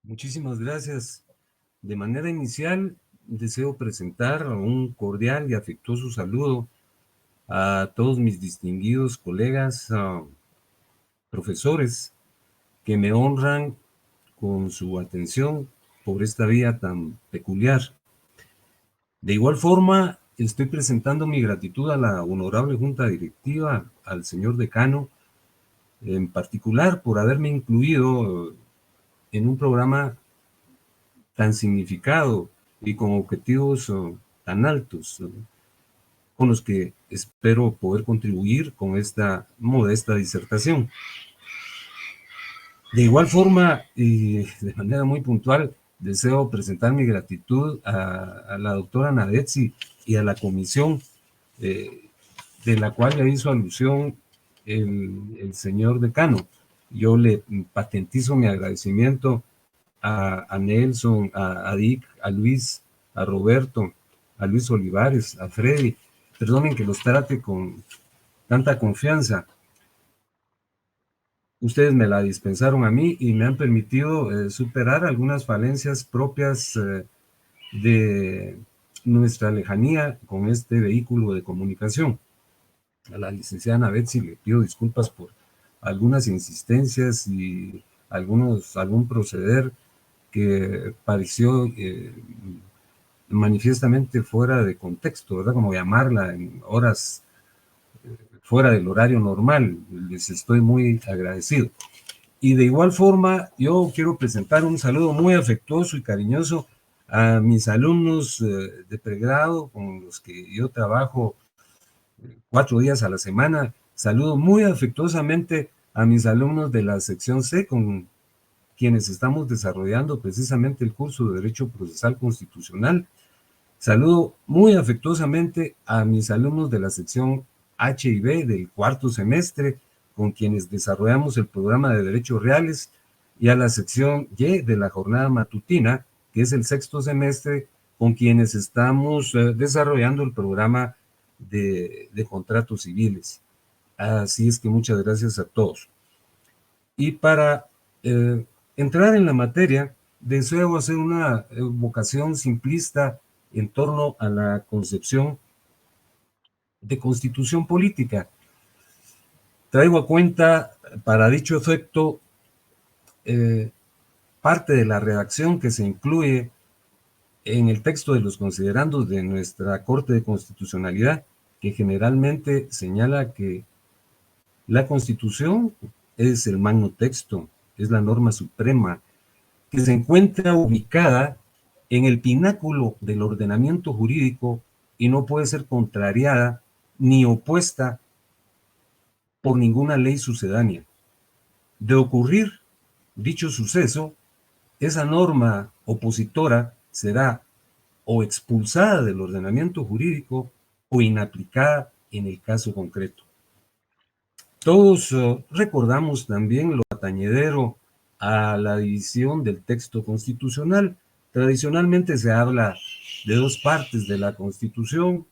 Muchísimas gracias. De manera inicial, deseo presentar un cordial y afectuoso saludo a todos mis distinguidos colegas, profesores, que me honran con su atención por esta vía tan peculiar. De igual forma, estoy presentando mi gratitud a la honorable Junta Directiva, al señor decano, en particular por haberme incluido en un programa tan significado y con objetivos tan altos, con los que espero poder contribuir con esta modesta disertación. De igual forma y de manera muy puntual, deseo presentar mi gratitud a la doctora Nadetzi y a la comisión de la cual ya hizo alusión el señor decano. Yo le patentizo mi agradecimiento a Nelson, a Dick, a Luis, a Roberto, a Luis Olivares, a Freddy. Perdonen que los trate con tanta confianza. Ustedes me la dispensaron a mí y me han permitido superar algunas falencias propias de nuestra lejanía con este vehículo de comunicación. A la licenciada Betsy le pido disculpas por algunas insistencias y algún proceder que pareció manifiestamente fuera de contexto, ¿verdad? Como llamarla en horas fuera del horario normal. Les estoy muy agradecido. Y de igual forma, yo quiero presentar un saludo muy afectuoso y cariñoso a mis alumnos de pregrado con los que yo trabajo 4 días a la semana. Saludo muy afectuosamente a mis alumnos de la sección C, con quienes estamos desarrollando precisamente el curso de Derecho Procesal Constitucional. Saludo muy afectuosamente a mis alumnos de la sección H y B del cuarto semestre, con quienes desarrollamos el programa de Derechos Reales, y a la sección Y de la jornada matutina, que es el sexto semestre, con quienes estamos desarrollando el programa de contratos civiles. Así es que muchas gracias a todos. Y para entrar en la materia, deseo hacer una evocación simplista en torno a la concepción de constitución política. Traigo a cuenta, para dicho efecto, parte de la redacción que se incluye en el texto de los considerandos de nuestra Corte de Constitucionalidad, que generalmente señala que la Constitución es el magno texto, es la norma suprema, que se encuentra ubicada en el pináculo del ordenamiento jurídico y no puede ser contrariada ni opuesta por ninguna ley sucedánea. De ocurrir dicho suceso, esa norma opositora será o expulsada del ordenamiento jurídico o inaplicada en el caso concreto. Todos recordamos también lo atañedero a la división del texto constitucional. Tradicionalmente se habla de dos partes de la Constitución: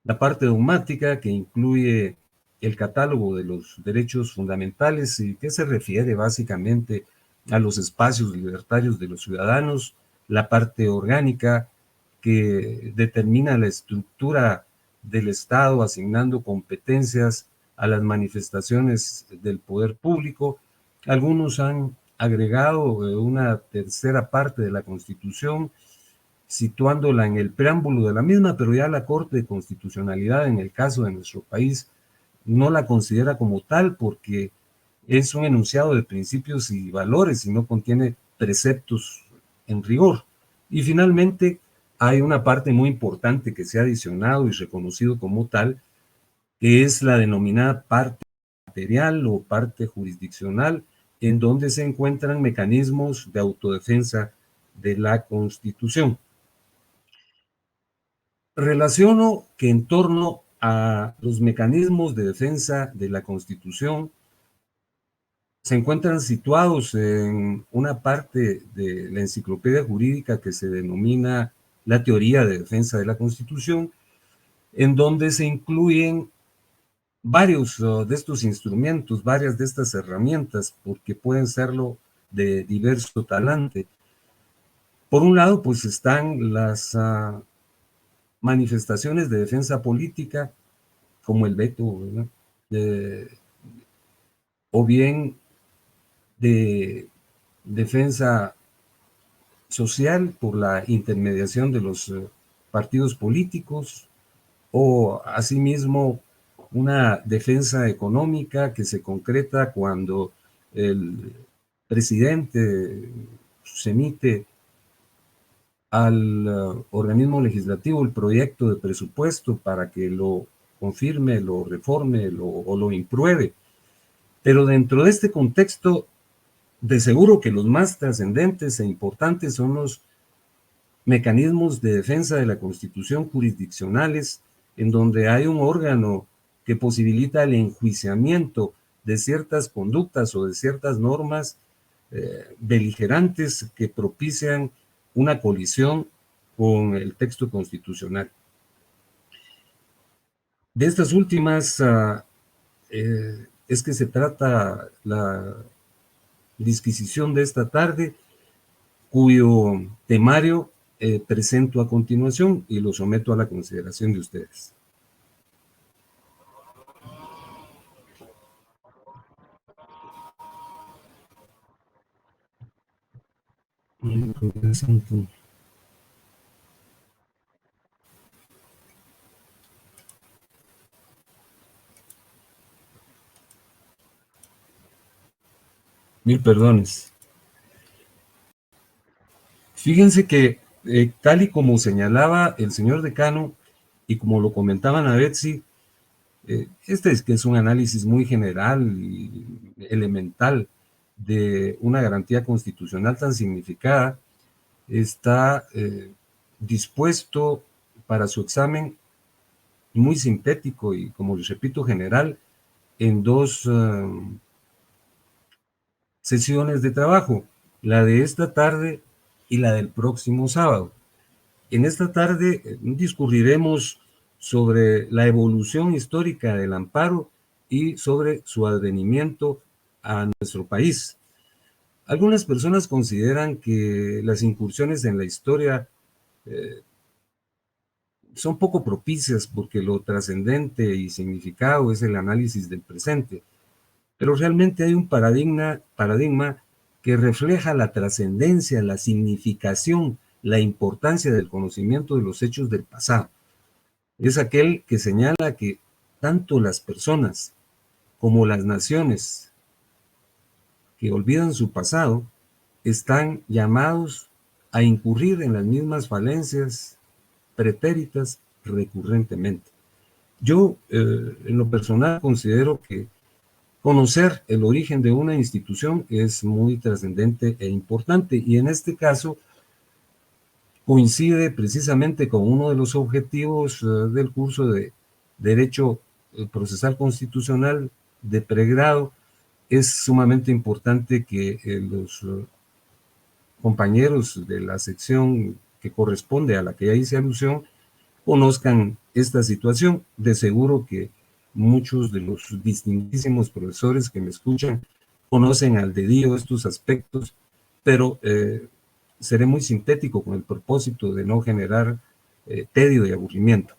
la parte dogmática, que incluye el catálogo de los derechos fundamentales y que se refiere básicamente a los espacios libertarios de los ciudadanos; la parte orgánica, que determina la estructura del Estado, asignando competencias a las manifestaciones del poder público. Algunos han agregado una tercera parte de la Constitución, situándola en el preámbulo de la misma, pero ya la Corte de Constitucionalidad, en el caso de nuestro país, no la considera como tal porque es un enunciado de principios y valores y no contiene preceptos en rigor. Y finalmente, hay una parte muy importante que se ha adicionado y reconocido como tal, que es la denominada parte material o parte jurisdiccional, en donde se encuentran mecanismos de autodefensa de la Constitución. Relaciono que en torno a los mecanismos de defensa de la Constitución se encuentran situados en una parte de la enciclopedia jurídica que se denomina la teoría de defensa de la Constitución, en donde se incluyen varios de estos instrumentos, varias de estas herramientas, porque pueden serlo de diverso talante. Por un lado, pues están las manifestaciones de defensa política, como el veto, ¿verdad? O bien de defensa social por la intermediación de los partidos políticos, o asimismo una defensa económica que se concreta cuando el presidente se emite al organismo legislativo el proyecto de presupuesto para que lo confirme, lo reforme o lo impruebe. Pero dentro de este contexto, de seguro que los más trascendentes e importantes son los mecanismos de defensa de la Constitución jurisdiccionales, en donde hay un órgano que posibilita el enjuiciamiento de ciertas conductas o de ciertas normas beligerantes que propician una colisión con el texto constitucional. De estas últimas es que se trata la disquisición de esta tarde, cuyo temario presento a continuación y lo someto a la consideración de ustedes. Mil perdones. Fíjense que tal y como señalaba el señor decano y como lo comentaban a Betsy, este es que es un análisis muy general y elemental de una garantía constitucional tan significada, está dispuesto para su examen muy sintético y, como les repito, general, en dos sesiones de trabajo, la de esta tarde y la del próximo sábado. En esta tarde discurriremos sobre la evolución histórica del amparo y sobre su advenimiento a nuestro país. Algunas personas consideran que las incursiones en la historia son poco propicias porque lo trascendente y significado es el análisis del presente, pero realmente hay un paradigma que refleja la trascendencia, la significación, la importancia del conocimiento de los hechos del pasado. Es aquel que señala que tanto las personas como las naciones que olvidan su pasado están llamados a incurrir en las mismas falencias pretéritas recurrentemente. Yo, en lo personal, considero que conocer el origen de una institución es muy trascendente e importante, y en este caso coincide precisamente con uno de los objetivos del curso de Derecho Procesal Constitucional de pregrado. Es sumamente importante que los compañeros de la sección que corresponde a la que ya hice alusión conozcan esta situación. De seguro que muchos de los distinguísimos profesores que me escuchan conocen al dedillo estos aspectos, pero seré muy sintético con el propósito de no generar tedio y aburrimiento.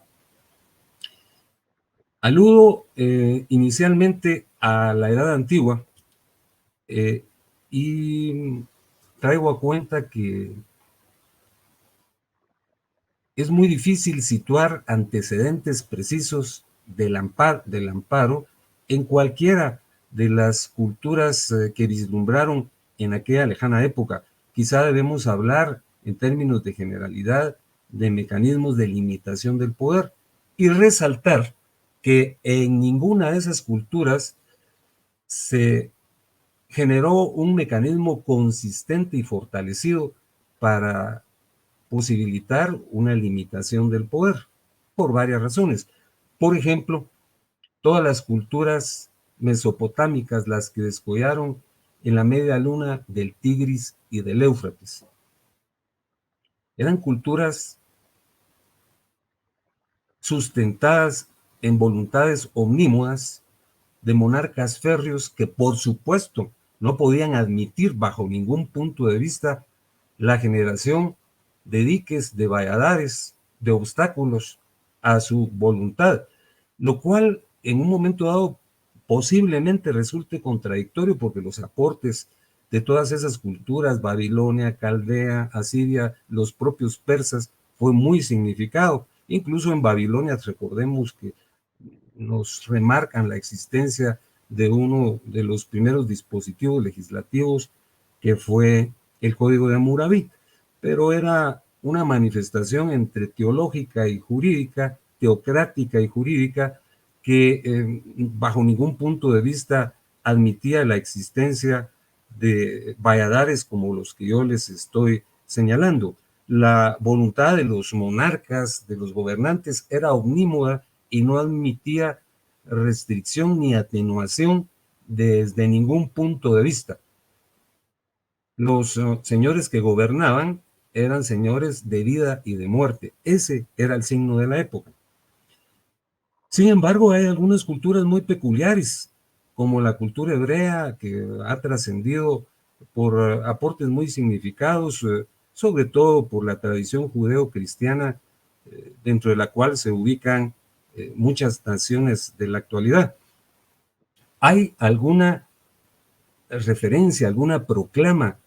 Aludo inicialmente a la Edad Antigua y traigo a cuenta que es muy difícil situar antecedentes precisos del amparo en cualquiera de las culturas que vislumbraron en aquella lejana época. Quizá debemos hablar en términos de generalidad de mecanismos de limitación del poder y resaltar que en ninguna de esas culturas se generó un mecanismo consistente y fortalecido para posibilitar una limitación del poder, por varias razones. Por ejemplo, todas las culturas mesopotámicas, las que descollaron en la media luna del Tigris y del Éufrates, eran culturas sustentadas en voluntades omnímodas de monarcas férreos que, por supuesto, no podían admitir bajo ningún punto de vista la generación de diques, de valladares, de obstáculos a su voluntad, lo cual en un momento dado posiblemente resulte contradictorio porque los aportes de todas esas culturas, Babilonia, Caldea, Asiria, los propios persas, fue muy significado. Incluso en Babilonia, recordemos que nos remarcan la existencia de uno de los primeros dispositivos legislativos que fue el Código de Hammurabi, pero era una manifestación entre teológica y jurídica, teocrática y jurídica, que bajo ningún punto de vista admitía la existencia de valladares como los que yo les estoy señalando. La voluntad de los monarcas, de los gobernantes, era omnímoda y no admitía restricción ni atenuación desde ningún punto de vista. Los señores que gobernaban eran señores de vida y de muerte. Ese era el signo de la época. Sin embargo, hay algunas culturas muy peculiares, como la cultura hebrea, que ha trascendido por aportes muy significados, sobre todo por la tradición judeo-cristiana, dentro de la cual se ubican muchas naciones de la actualidad. ¿Hay alguna referencia, alguna proclama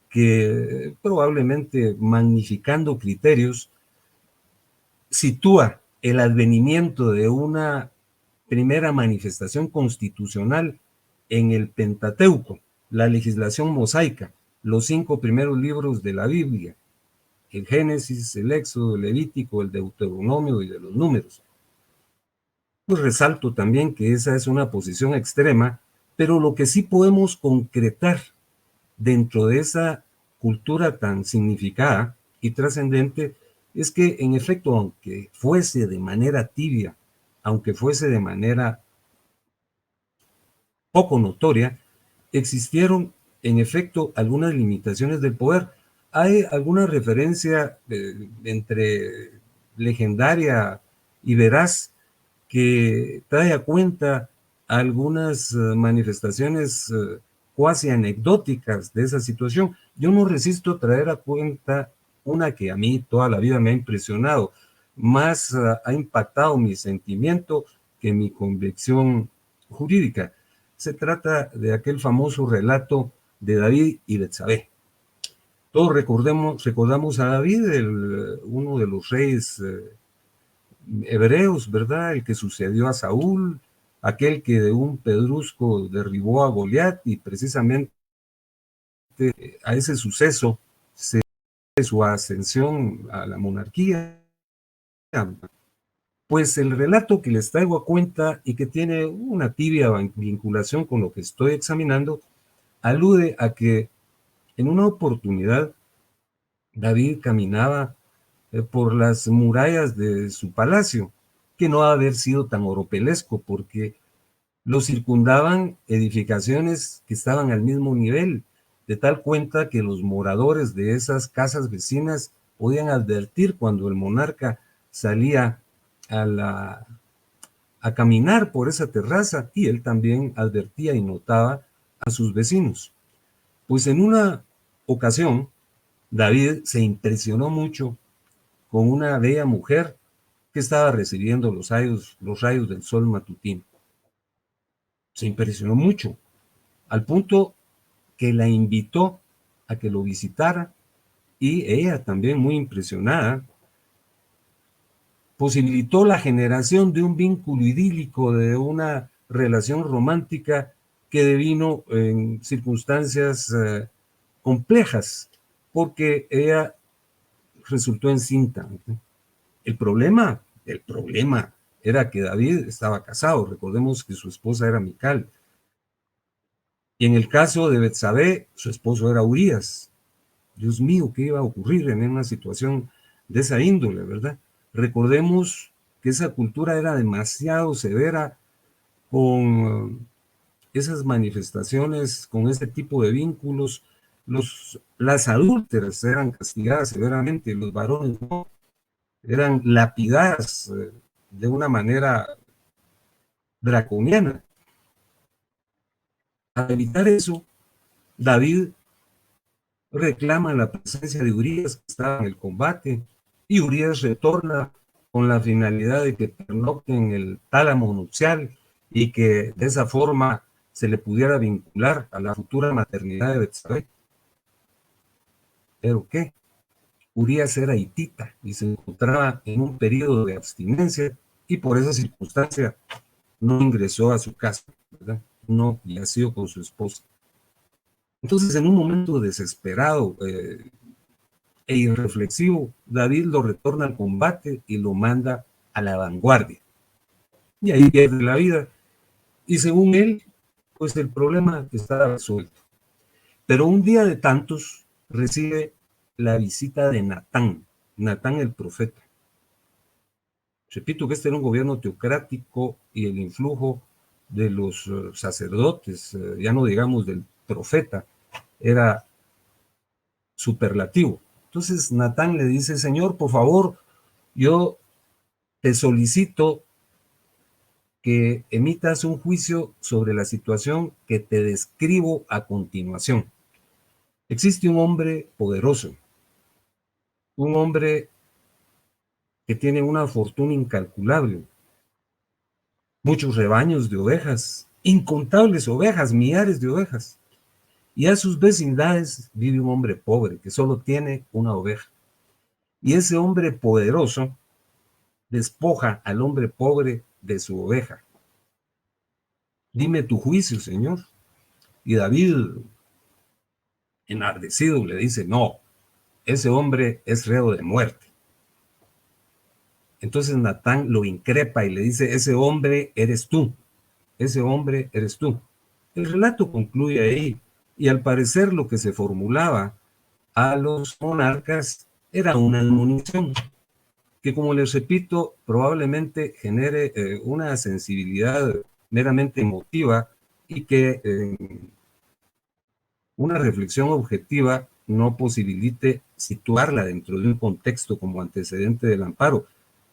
que probablemente magnificando criterios sitúa el advenimiento de una primera manifestación constitucional en el Pentateuco, la legislación mosaica, los 5 primeros libros de la Biblia, el Génesis, el Éxodo, el Levítico, el Deuteronomio y de los Números? Pues resalto también que esa es una posición extrema, pero lo que sí podemos concretar dentro de esa cultura tan significada y trascendente es que, en efecto, aunque fuese de manera tibia, aunque fuese de manera poco notoria, existieron, en efecto, algunas limitaciones del poder. Hay alguna referencia entre legendaria y veraz que trae a cuenta algunas manifestaciones cuasi anecdóticas de esa situación. Yo no resisto traer a cuenta una que a mí toda la vida me ha impresionado, más ha impactado mi sentimiento que mi convicción jurídica. Se trata de aquel famoso relato de David y Betsabé. Todos recordamos a David, uno de los reyes hebreos, ¿verdad? El que sucedió a Saúl, aquel que de un pedrusco derribó a Goliat, y precisamente a ese suceso se debe su ascensión a la monarquía. Pues el relato que les traigo a cuenta y que tiene una tibia vinculación con lo que estoy examinando, alude a que en una oportunidad David caminaba por las murallas de su palacio, que no ha de haber sido tan oropelesco, porque lo circundaban edificaciones que estaban al mismo nivel, de tal cuenta que los moradores de esas casas vecinas podían advertir cuando el monarca salía a caminar por esa terraza, y él también advertía y notaba a sus vecinos. Pues en una ocasión, David se impresionó mucho con una bella mujer que estaba recibiendo los rayos del sol matutino. Se impresionó mucho, al punto que la invitó a que lo visitara, y ella también, muy impresionada, posibilitó la generación de un vínculo idílico, de una relación romántica que devino en circunstancias complejas, porque ella resultó encinta. El problema era que David estaba casado. Recordemos que su esposa era Mical. Y en el caso de Betsabé, su esposo era Urías. Dios mío, ¿qué iba a ocurrir en una situación de esa índole, verdad? Recordemos que esa cultura era demasiado severa con esas manifestaciones, con ese tipo de vínculos. Las adúlteras eran castigadas severamente, los varones no, eran lapidadas de una manera draconiana. Para evitar eso, David reclama la presencia de Urías, que estaba en el combate, y Urías retorna con la finalidad de que pernocte en el tálamo nupcial y que de esa forma se le pudiera vincular a la futura maternidad de Betsabé. ¿Pero qué? Urías era hitita y se encontraba en un periodo de abstinencia y por esa circunstancia no ingresó a su casa, ¿verdad? No yació con su esposa. Entonces, en un momento desesperado e irreflexivo, David lo retorna al combate y lo manda a la vanguardia. Y ahí pierde la vida. Y según él, pues el problema estaba resuelto. Pero un día de tantos recibe la visita de Natán el profeta. Repito que este era un gobierno teocrático y el influjo de los sacerdotes, ya no digamos del profeta, era superlativo. Entonces Natán le dice, Señor, por favor, yo te solicito que emitas un juicio sobre la situación que te describo a continuación. Existe un hombre poderoso, un hombre que tiene una fortuna incalculable, muchos rebaños de ovejas, incontables ovejas, millares de ovejas. Y a sus vecindades vive un hombre pobre que solo tiene una oveja. Y ese hombre poderoso despoja al hombre pobre de su oveja. Dime tu juicio, Señor. Y David, enardecido, le dice, no, ese hombre es reo de muerte. Entonces Natán lo increpa y le dice, ese hombre eres tú, ese hombre eres tú. El relato concluye ahí y al parecer lo que se formulaba a los monarcas era una admonición que, como les repito, probablemente genere una sensibilidad meramente emotiva y que una reflexión objetiva no posibilite situarla dentro de un contexto como antecedente del amparo.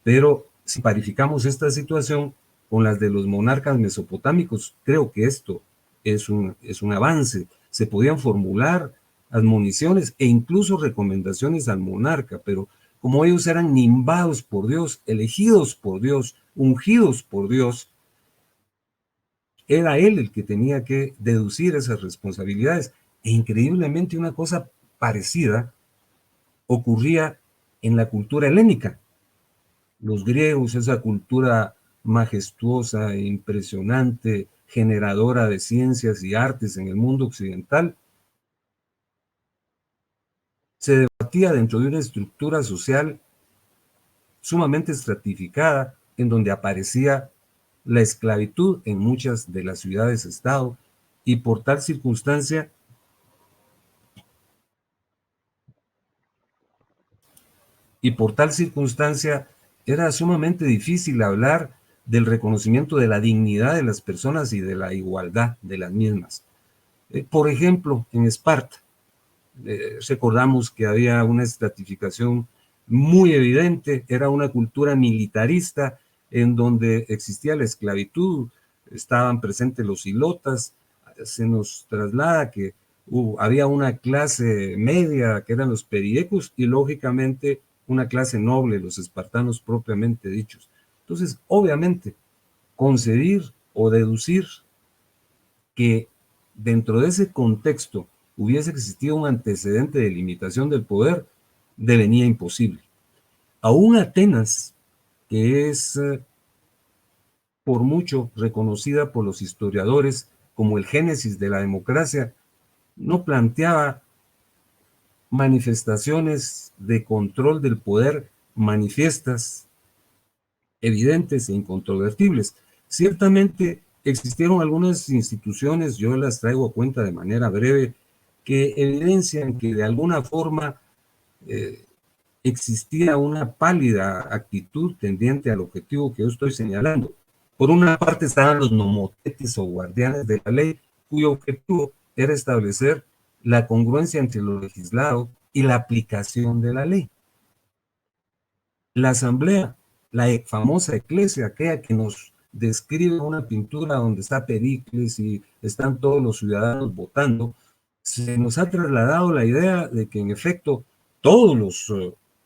Pero si parificamos esta situación con las de los monarcas mesopotámicos, creo que esto es un avance. Se podían formular admoniciones e incluso recomendaciones al monarca, pero como ellos eran nimbados por Dios, elegidos por Dios, ungidos por Dios, era él el que tenía que deducir esas responsabilidades. E increíblemente una cosa parecida ocurría en la cultura helénica. Los griegos, esa cultura majestuosa e impresionante, generadora de ciencias y artes en el mundo occidental, se debatía dentro de una estructura social sumamente estratificada, en donde aparecía la esclavitud en muchas de las ciudades-estado, y por tal circunstancia era sumamente difícil hablar del reconocimiento de la dignidad de las personas y de la igualdad de las mismas. Por ejemplo, en Esparta, recordamos que había una estratificación muy evidente, era una cultura militarista en donde existía la esclavitud, estaban presentes los ilotas, se nos traslada que había una clase media que eran los periecos y lógicamente una clase noble, los espartanos propiamente dichos. Entonces, obviamente, concebir o deducir que dentro de ese contexto hubiese existido un antecedente de limitación del poder, devenía imposible. Aún Atenas, que es por mucho reconocida por los historiadores como el génesis de la democracia, no planteaba manifestaciones de control del poder manifiestas, evidentes e incontrovertibles. Ciertamente existieron algunas instituciones, yo las traigo a cuenta de manera breve, que evidencian que de alguna forma existía una pálida actitud tendiente al objetivo que yo estoy señalando. Por una parte estaban los nomotetes o guardianes de la ley, cuyo objetivo era establecer la congruencia entre lo legislado y la aplicación de la ley. La asamblea, la famosa eclesia, aquella que nos describe una pintura donde está Pericles y están todos los ciudadanos votando, se nos ha trasladado la idea de que en efecto todos los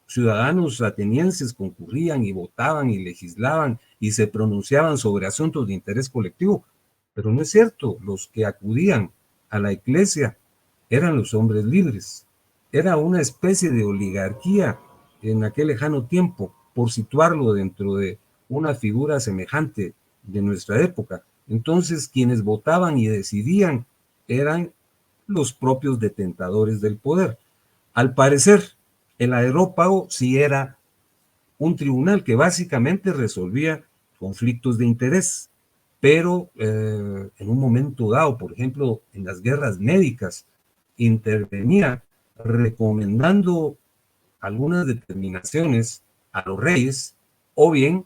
ciudadanos atenienses concurrían y votaban y legislaban y se pronunciaban sobre asuntos de interés colectivo, pero no es cierto. Los que acudían a la iglesia eran los hombres libres. Era una especie de oligarquía en aquel lejano tiempo, por situarlo dentro de una figura semejante de nuestra época. Entonces, quienes votaban y decidían eran los propios detentadores del poder. Al parecer, el areópago sí era un tribunal que básicamente resolvía conflictos de interés, pero en un momento dado, por ejemplo, en las guerras médicas, intervenía recomendando algunas determinaciones a los reyes o bien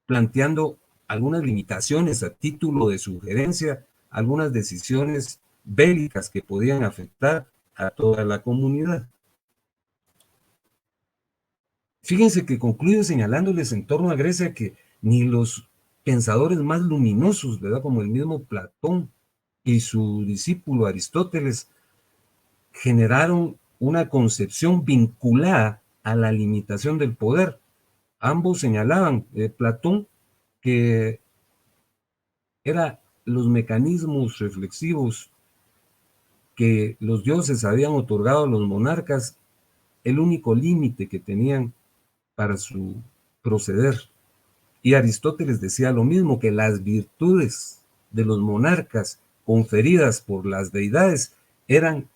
planteando algunas limitaciones a título de sugerencia, algunas decisiones bélicas que podían afectar a toda la comunidad. Fíjense que concluyo señalándoles en torno a Grecia que ni los pensadores más luminosos, ¿verdad? Como el mismo Platón y su discípulo Aristóteles, generaron una concepción vinculada a la limitación del poder. Ambos señalaban, Platón, que eran los mecanismos reflexivos que los dioses habían otorgado a los monarcas el único límite que tenían para su proceder. Y Aristóteles decía lo mismo, que las virtudes de los monarcas conferidas por las deidades eran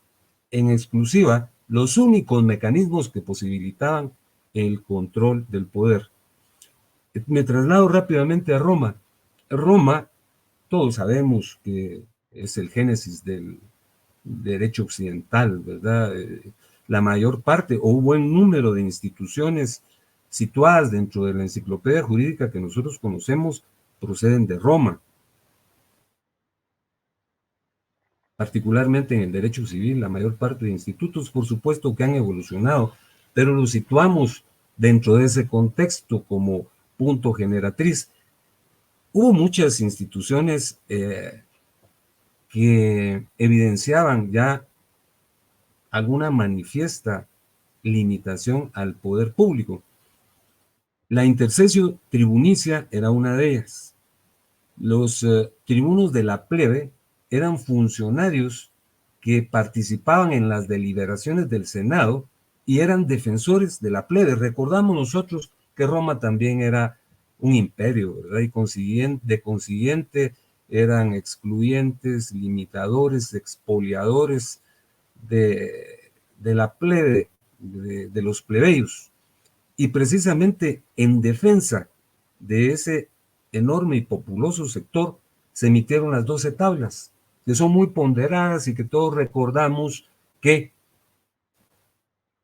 en exclusiva los únicos mecanismos que posibilitaban el control del poder. Me traslado rápidamente a Roma. Roma, todos sabemos que es el génesis del derecho occidental, ¿verdad? La mayor parte o un buen número de instituciones situadas dentro de la enciclopedia jurídica que nosotros conocemos proceden de Roma, particularmente en el derecho civil. La mayor parte de institutos, por supuesto, que han evolucionado, pero los situamos dentro de ese contexto como punto generatriz. Hubo muchas instituciones que evidenciaban ya alguna manifiesta limitación al poder público. La intercesio tribunicia era una de ellas. Los tribunos de la plebe eran funcionarios que participaban en las deliberaciones del Senado y eran defensores de la plebe. Recordamos nosotros que Roma también era un imperio, ¿verdad? Y de consiguiente eran excluyentes, limitadores, expoliadores de la plebe, de los plebeyos. Y precisamente en defensa de ese enorme y populoso sector se emitieron las 12 tablas, que son muy ponderadas y que todos recordamos que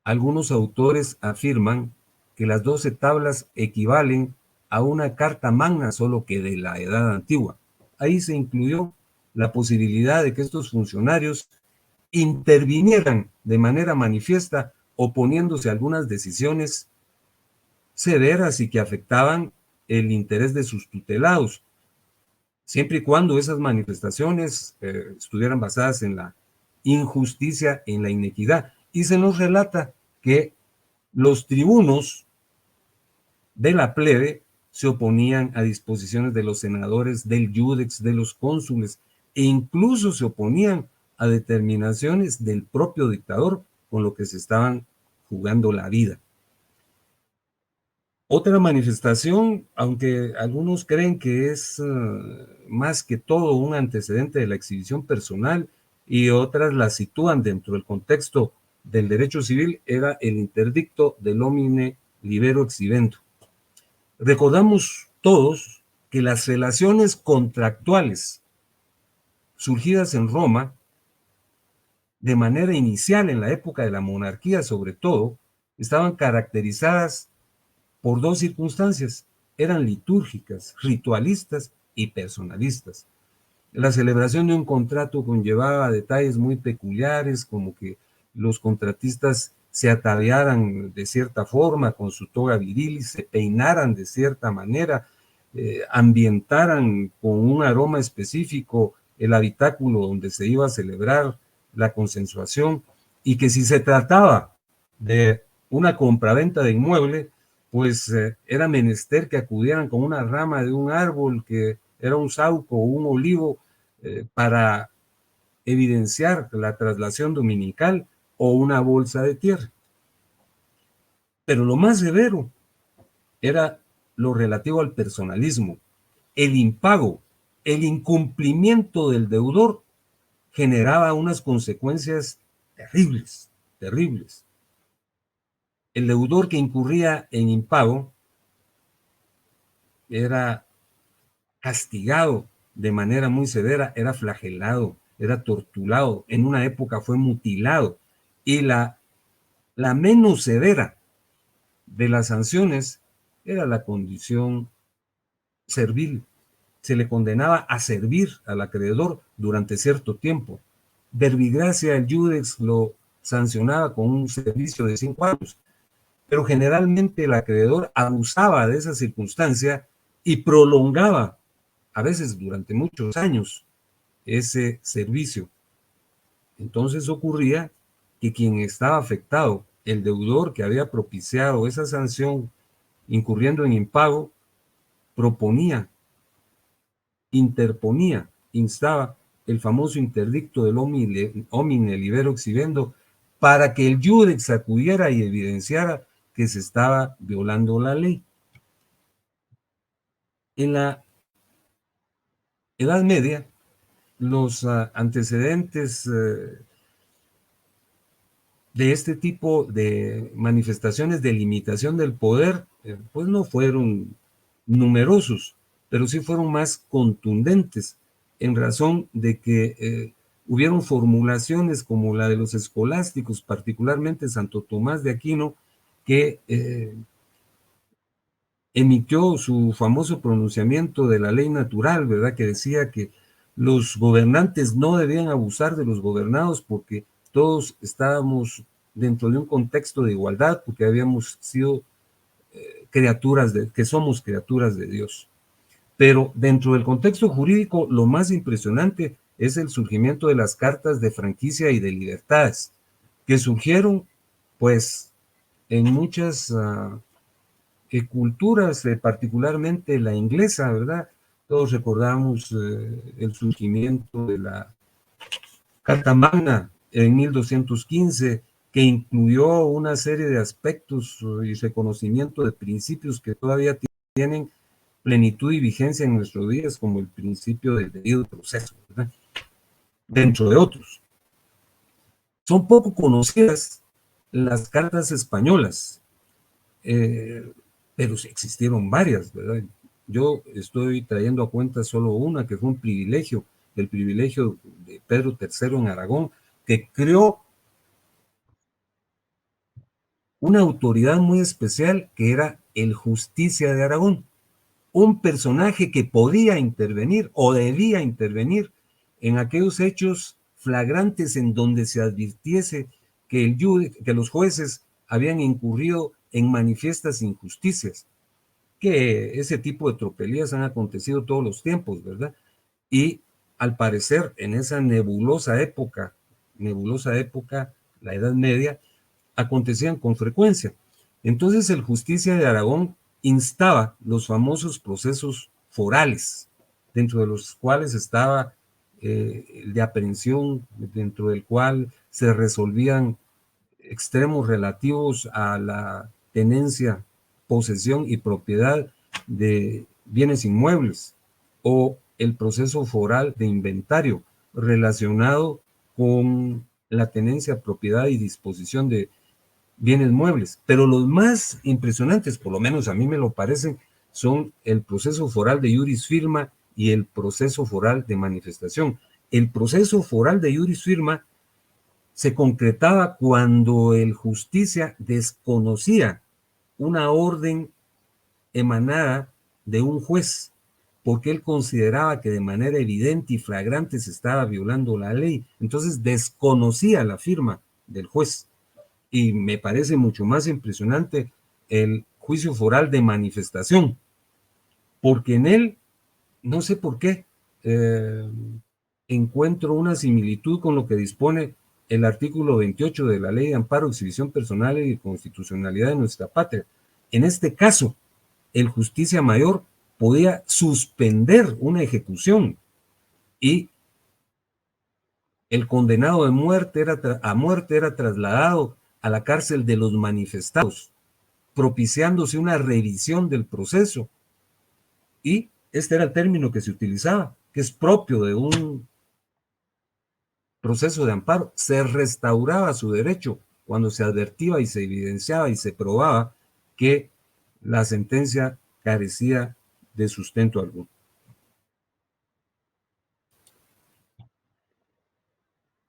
algunos autores afirman que las 12 tablas equivalen a una carta magna, solo que de la edad antigua. Ahí se incluyó la posibilidad de que estos funcionarios intervinieran de manera manifiesta oponiéndose a algunas decisiones severas y que afectaban el interés de sus tutelados, siempre y cuando esas manifestaciones estuvieran basadas en la injusticia, en la inequidad. Y se nos relata que los tribunos de la plebe se oponían a disposiciones de los senadores, del iudex, de los cónsules, e incluso se oponían a determinaciones del propio dictador con lo que se estaban jugando la vida. Otra manifestación, aunque algunos creen que es más que todo un antecedente de la exhibición personal y otras la sitúan dentro del contexto del derecho civil, era el interdicto del homine libero exhibendo. Recordamos todos que las relaciones contractuales surgidas en Roma de manera inicial en la época de la monarquía sobre todo, estaban caracterizadas por dos circunstancias: eran litúrgicas, ritualistas y personalistas. La celebración de un contrato conllevaba detalles muy peculiares, como que los contratistas se ataviaran de cierta forma con su toga viril, se peinaran de cierta manera, ambientaran con un aroma específico el habitáculo donde se iba a celebrar la consensuación, y que si se trataba de una compraventa de inmueble, pues era menester que acudieran con una rama de un árbol que era un sauco o un olivo para evidenciar la traslación dominical o una bolsa de tierra. Pero lo más severo era lo relativo al personalismo. El impago, el incumplimiento del deudor generaba unas consecuencias terribles, terribles. El deudor que incurría en impago era castigado de manera muy severa, era flagelado, era torturado, en una época fue mutilado, y la menos severa de las sanciones era la condición servil. Se le condenaba a servir al acreedor durante cierto tiempo. Verbigracia, el Judex lo sancionaba con un servicio de 5 años, pero generalmente el acreedor abusaba de esa circunstancia y prolongaba, a veces durante muchos años, ese servicio. Entonces ocurría que quien estaba afectado, el deudor que había propiciado esa sanción incurriendo en impago, proponía, interponía, instaba el famoso interdicto del homine libero exhibendo para que el Judex acudiera y evidenciara que se estaba violando la ley. En la Edad Media, los antecedentes de este tipo de manifestaciones de limitación del poder, pues no fueron numerosos, pero sí fueron más contundentes, en razón de que hubieron formulaciones como la de los escolásticos, particularmente Santo Tomás de Aquino, que emitió su famoso pronunciamiento de la ley natural, ¿verdad? Que decía que los gobernantes no debían abusar de los gobernados porque todos estábamos dentro de un contexto de igualdad, porque habíamos sido que somos criaturas de Dios. Pero dentro del contexto jurídico, lo más impresionante es el surgimiento de las cartas de franquicia y de libertades, que surgieron, pues, en muchas culturas, particularmente la inglesa, ¿verdad? Todos recordamos el surgimiento de la Carta Magna en 1215, que incluyó una serie de aspectos y reconocimiento de principios que todavía tienen plenitud y vigencia en nuestros días, como el principio del debido proceso, ¿verdad? Dentro de otros. Son poco conocidas las cartas españolas, pero sí existieron varias, ¿verdad? Yo estoy trayendo a cuenta solo una, que fue un privilegio, el privilegio de Pedro III en Aragón, que creó una autoridad muy especial que era el Justicia de Aragón, un personaje que podía intervenir o debía intervenir en aquellos hechos flagrantes en donde se advirtiese que los jueces habían incurrido en manifiestas injusticias, que ese tipo de tropelías han acontecido todos los tiempos, ¿verdad? Y al parecer en esa nebulosa época, la Edad Media, acontecían con frecuencia. Entonces el Justicia de Aragón instaba los famosos procesos forales, dentro de los cuales estaba el de aprehensión, dentro del cual se resolvían extremos relativos a la tenencia, posesión y propiedad de bienes inmuebles, o el proceso foral de inventario relacionado con la tenencia, propiedad y disposición de bienes muebles. Pero los más impresionantes, por lo menos a mí me lo parecen, son el proceso foral de iuris firma y el proceso foral de manifestación. El proceso foral de iuris firma se concretaba cuando el justicia desconocía una orden emanada de un juez, porque él consideraba que de manera evidente y flagrante se estaba violando la ley. Entonces desconocía la firma del juez. Y me parece mucho más impresionante el juicio foral de manifestación, porque en él, no sé por qué, encuentro una similitud con lo que dispone el artículo 28 de la Ley de Amparo, Exhibición Personal y Constitucionalidad de nuestra patria. En este caso, el justicia mayor podía suspender una ejecución y el condenado a muerte era trasladado a la cárcel de los manifestados, propiciándose una revisión del proceso. Y este era el término que se utilizaba, que es propio de un proceso de amparo. Se restauraba su derecho cuando se advertía y se evidenciaba y se probaba que la sentencia carecía de sustento alguno.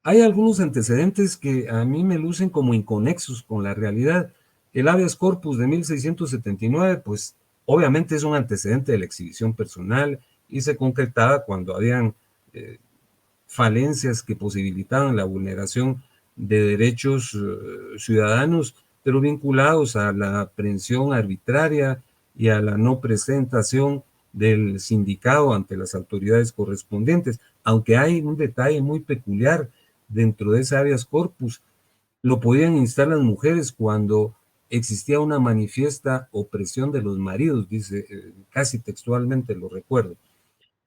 Hay algunos antecedentes que a mí me lucen como inconexos con la realidad. El habeas corpus de 1679, pues obviamente es un antecedente de la exhibición personal y se concretaba cuando habían falencias que posibilitaban la vulneración de derechos ciudadanos, pero vinculados a la aprehensión arbitraria y a la no presentación del sindicado ante las autoridades correspondientes, aunque hay un detalle muy peculiar dentro de ese habeas corpus. Lo podían instar las mujeres cuando existía una manifiesta opresión de los maridos, dice, casi textualmente lo recuerdo.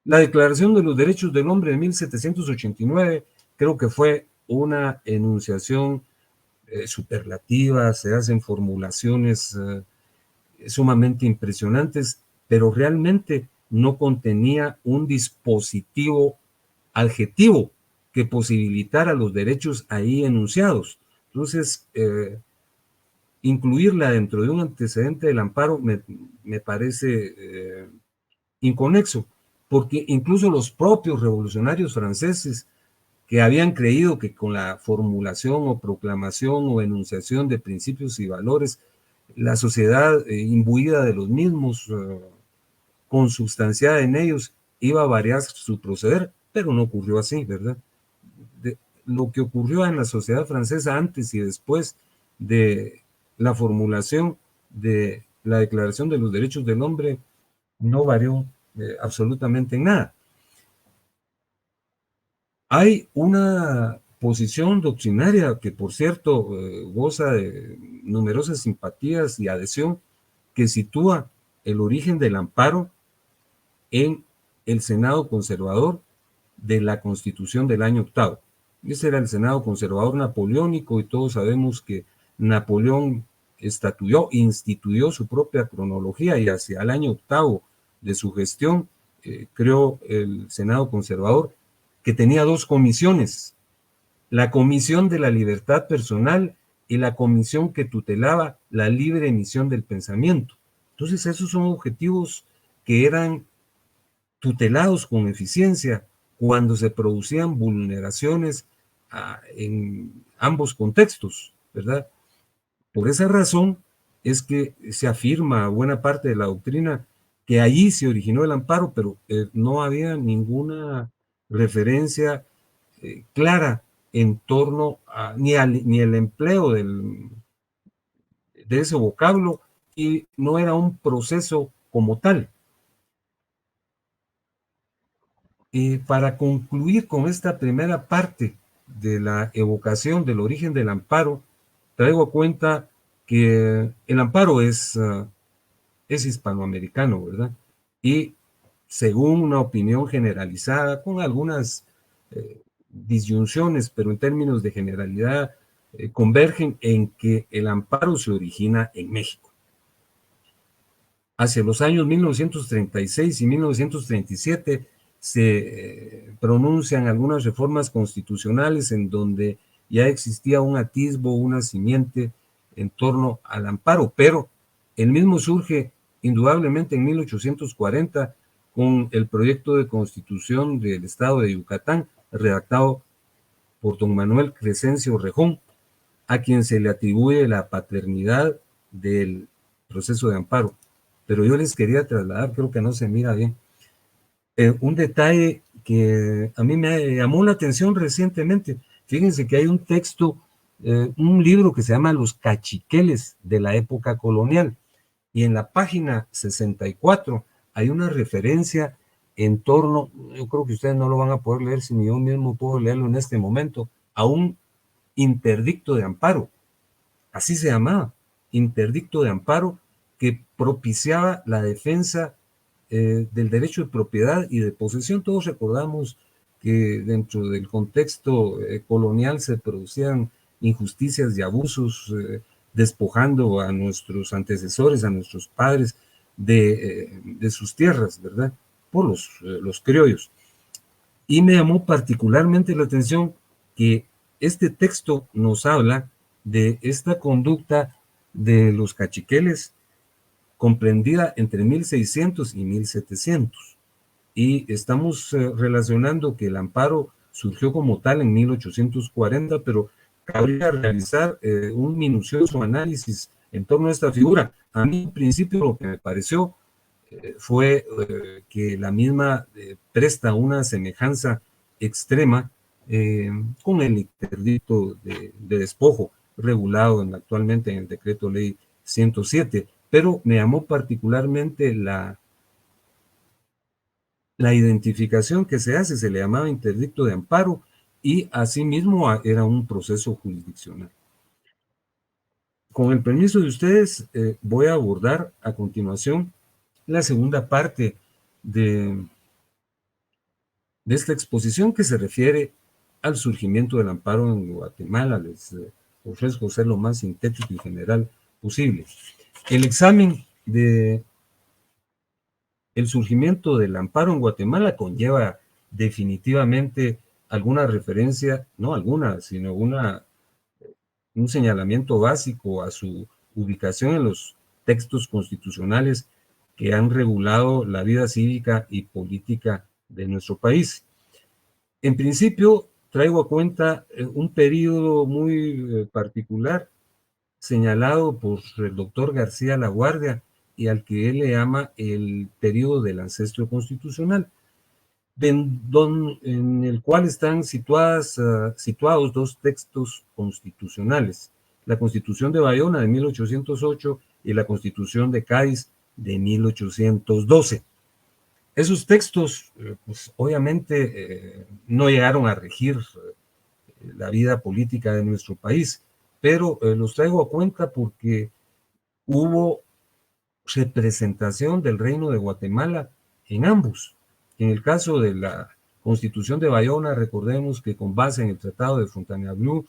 La Declaración de los Derechos del Hombre de 1789 creo que fue una enunciación superlativa, se hacen formulaciones sumamente impresionantes, pero realmente no contenía un dispositivo adjetivo que posibilitara los derechos ahí enunciados. Entonces, incluirla dentro de un antecedente del amparo me parece inconexo, porque incluso los propios revolucionarios franceses que habían creído que con la formulación o proclamación o enunciación de principios y valores, la sociedad imbuida de los mismos, consubstanciada en ellos, iba a variar su proceder, pero no ocurrió así, ¿verdad? Lo que ocurrió en la sociedad francesa antes y después de la formulación de la Declaración de los Derechos del Hombre no varió absolutamente en nada. Hay una posición doctrinaria que, por cierto, goza de numerosas simpatías y adhesión, que sitúa el origen del amparo en el Senado conservador de la Constitución del año octavo. Ese era el Senado conservador napoleónico y todos sabemos que Napoleón instituyó su propia cronología y hacia el año octavo de su gestión creó el Senado conservador, que tenía dos comisiones: la Comisión de la Libertad Personal y la comisión que tutelaba la libre emisión del pensamiento. Entonces, esos son objetivos que eran tutelados con eficiencia cuando se producían vulneraciones en ambos contextos, ¿verdad? Por esa razón es que se afirma buena parte de la doctrina que allí se originó el amparo, pero no había ninguna referencia clara en torno a ni el empleo de ese vocablo, y no era un proceso como tal. Para concluir con esta primera parte de la evocación del origen del amparo, traigo a cuenta que el amparo es hispanoamericano, ¿verdad? Y según una opinión generalizada, con algunas disyunciones, pero en términos de generalidad, convergen en que el amparo se origina en México. Hacia los años 1936 y 1937 se pronuncian algunas reformas constitucionales en donde ya existía un atisbo, una simiente en torno al amparo, pero el mismo surge indudablemente en 1840 con el proyecto de constitución del estado de Yucatán, redactado por don Manuel Crescencio Rejón, a quien se le atribuye la paternidad del proceso de amparo. Pero yo les quería trasladar, creo que no se mira bien, un detalle que a mí me llamó la atención recientemente. Fíjense que hay un texto, un libro que se llama Los Cachiqueles de la época colonial, y en la página 64 hay una referencia en torno, yo creo que ustedes no lo van a poder leer si ni yo mismo puedo leerlo en este momento, a un interdicto de amparo, así se llamaba, interdicto de amparo, que propiciaba la defensa del derecho de propiedad y de posesión. Todos recordamos que dentro del contexto colonial se producían injusticias y abusos, despojando a nuestros antecesores, a nuestros padres, de sus tierras, ¿verdad? Por los criollos. Y me llamó particularmente la atención que este texto nos habla de esta conducta de los cachiqueles comprendida entre 1600 y 1700. Y estamos relacionando que el amparo surgió como tal en 1840, pero cabría realizar un minucioso análisis en torno a esta figura. A mí, en principio, lo que me pareció fue que la misma presta una semejanza extrema con el interdicto de despojo regulado actualmente en el decreto ley 107, pero me llamó particularmente la identificación que se hace, se le llamaba interdicto de amparo y asimismo era un proceso jurisdiccional. Con el permiso de ustedes, voy a abordar a continuación la segunda parte de esta exposición que se refiere al surgimiento del amparo en Guatemala. Les ofrezco ser lo más sintético y general posible. El examen de el surgimiento del amparo en Guatemala conlleva definitivamente alguna referencia, no alguna, sino un señalamiento básico a su ubicación en los textos constitucionales que han regulado la vida cívica y política de nuestro país. En principio, traigo a cuenta un periodo muy particular señalado por el doctor García Laguardia y al que él le llama el periodo del ancestro constitucional, en el cual están situados dos textos constitucionales, la Constitución de Bayona de 1808 y la Constitución de Cádiz de 1812. Esos textos, pues obviamente, no llegaron a regir la vida política de nuestro país, pero los traigo a cuenta porque hubo representación del Reino de Guatemala en ambos. En el caso de la Constitución de Bayona, recordemos que con base en el Tratado de Fontainebleau,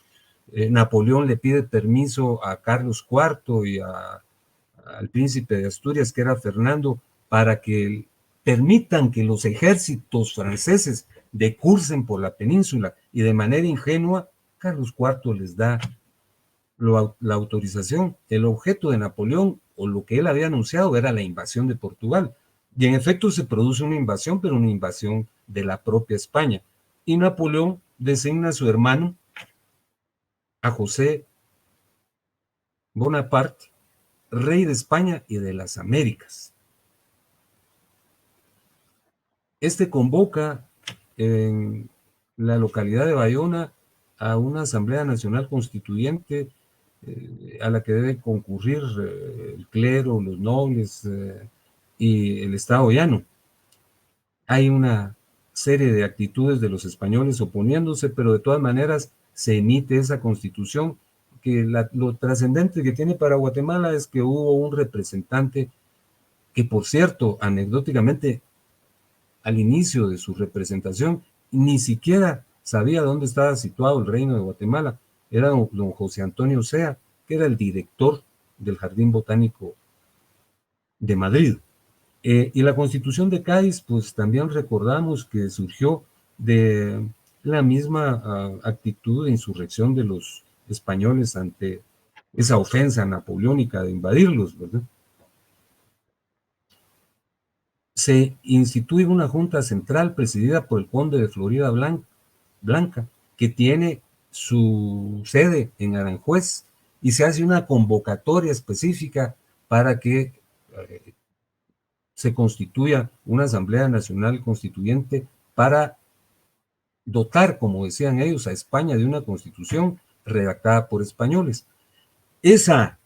Napoleón le pide permiso a Carlos IV y al príncipe de Asturias, que era Fernando, para que permitan que los ejércitos franceses decursen por la península, y de manera ingenua, Carlos IV les da la autorización. El objeto de Napoleón, o lo que él había anunciado, era la invasión de Portugal. Y en efecto se produce una invasión, pero una invasión de la propia España. Y Napoleón designa a su hermano, a José Bonaparte, rey de España y de las Américas. Este convoca en la localidad de Bayona a una Asamblea Nacional Constituyente a la que debe concurrir el clero, los nobles y el Estado llano. Hay una serie de actitudes de los españoles oponiéndose, pero de todas maneras se emite esa constitución, que lo trascendente que tiene para Guatemala es que hubo un representante que, por cierto, anecdóticamente, al inicio de su representación, ni siquiera sabía dónde estaba situado el Reino de Guatemala. Era don José Antonio Sea, que era el director del Jardín Botánico de Madrid. Y la Constitución de Cádiz, pues también recordamos que surgió de la misma actitud de insurrección de los españoles ante esa ofensa napoleónica de invadirlos, ¿verdad? Se instituye una junta central presidida por el conde de Florida Blanca, que tiene su sede en Aranjuez, y se hace una convocatoria específica para que se constituya una Asamblea Nacional Constituyente para dotar, como decían ellos, a España de una constitución redactada por españoles. Esa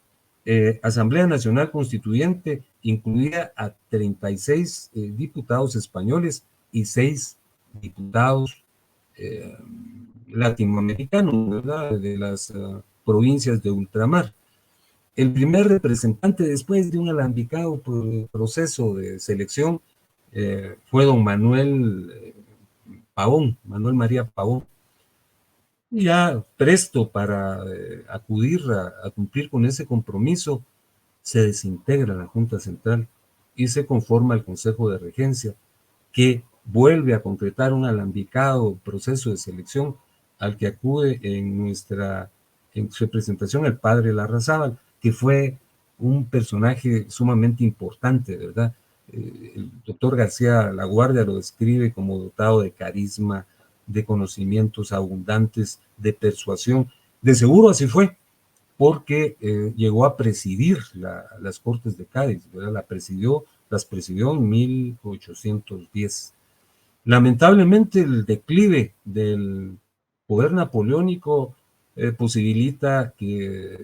Asamblea Nacional Constituyente incluía a 36 diputados españoles y 6 diputados latinoamericanos, ¿verdad? De las provincias de ultramar. El primer representante después de un alambicado proceso de selección fue don Manuel Pavón, Manuel María Pavón, ya presto para acudir a cumplir con ese compromiso, se desintegra la Junta Central y se conforma el Consejo de Regencia, que vuelve a concretar un alambicado proceso de selección al que acude en su representación el padre Larrazábal, que fue un personaje sumamente importante, ¿verdad? El doctor García Laguardia lo describe como dotado de carisma, de conocimientos abundantes, de persuasión. De seguro así fue, porque llegó a presidir las Cortes de Cádiz, ¿verdad? Las presidió en 1810. Lamentablemente el declive del poder napoleónico posibilita que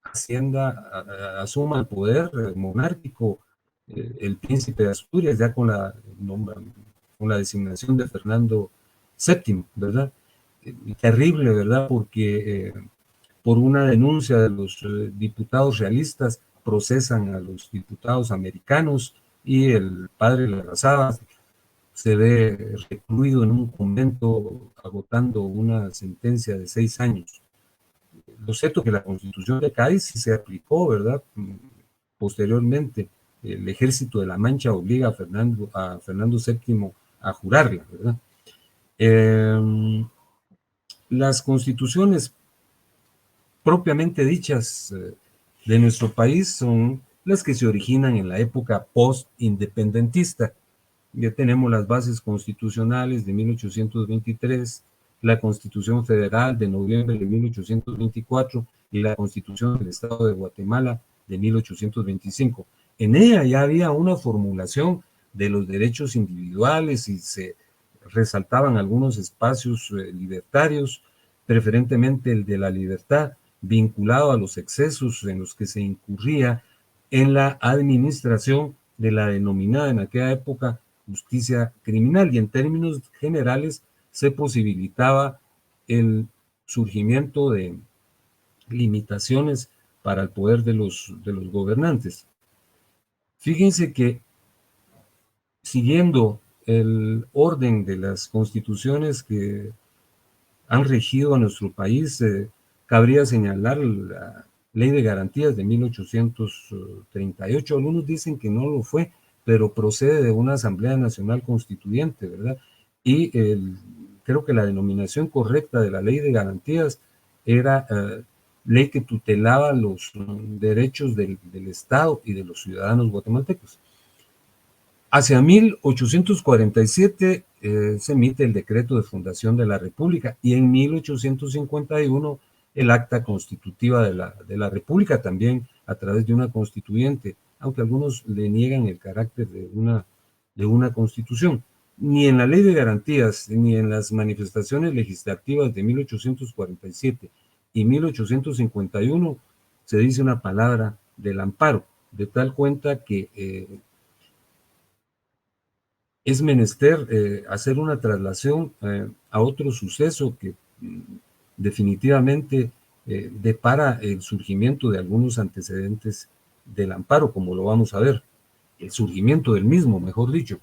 Hacienda asuma el poder monárquico el príncipe de Asturias, ya con la designación de Fernando VII, ¿verdad? Terrible, ¿verdad? Porque por una denuncia de los diputados realistas procesan a los diputados americanos y el padre Larrazábal se ve recluido en un convento agotando una sentencia de 6 años. Lo cierto es que la Constitución de Cádiz sí se aplicó, ¿verdad? Posteriormente, el Ejército de la Mancha obliga a Fernando VII a jurarla, ¿verdad? Las constituciones propiamente dichas de nuestro país son las que se originan en la época post-independentista. Ya tenemos las bases constitucionales de 1823, la Constitución Federal de noviembre de 1824 y la Constitución del Estado de Guatemala de 1825. En ella ya había una formulación de los derechos individuales y se resaltaban algunos espacios libertarios, preferentemente el de la libertad, vinculado a los excesos en los que se incurría en la administración de la denominada en aquella época justicia criminal, y en términos generales se posibilitaba el surgimiento de limitaciones para el poder de los gobernantes. Fíjense que siguiendo el orden de las constituciones que han regido a nuestro país, cabría señalar la Ley de Garantías de 1838. Algunos dicen que no lo fue, pero procede de una Asamblea Nacional Constituyente, ¿verdad? Y creo que la denominación correcta de la Ley de Garantías era ley que tutelaba los derechos del Estado y de los ciudadanos guatemaltecos. Hacia 1847 se emite el decreto de fundación de la República y en 1851 el acta constitutiva de la República, también a través de una constituyente, aunque algunos le niegan el carácter de una constitución. Ni en la Ley de Garantías ni en las manifestaciones legislativas de 1847 y 1851 se dice una palabra del amparo, de tal cuenta que es menester hacer una traslación a otro suceso que definitivamente depara el surgimiento de algunos antecedentes del amparo, como lo vamos a ver, el surgimiento del mismo, mejor dicho.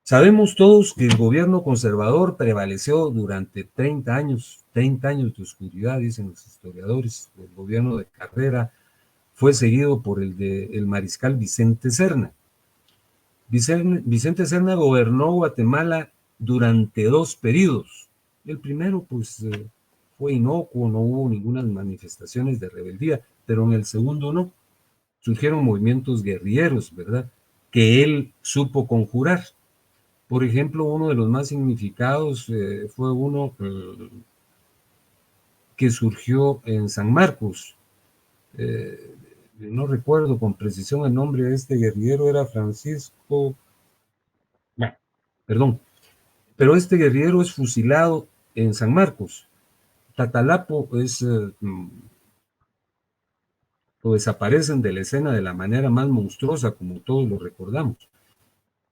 Sabemos todos que el gobierno conservador prevaleció durante 30 años de oscuridad, dicen los historiadores. El gobierno de Carrera fue seguido por el del mariscal Vicente Serna. Vicente Serna gobernó Guatemala durante 2 periodos. El primero, pues, fue inocuo, no hubo ninguna manifestaciones de rebeldía, pero en el segundo no. Surgieron movimientos guerrilleros, ¿verdad? Que él supo conjurar. Por ejemplo, uno de los más significados fue uno que surgió en San Marcos. No recuerdo con precisión el nombre de este guerrillero, era Francisco, bueno, perdón, pero este guerrillero es fusilado en San Marcos. Tatalapo lo desaparecen de la escena de la manera más monstruosa, como todos lo recordamos.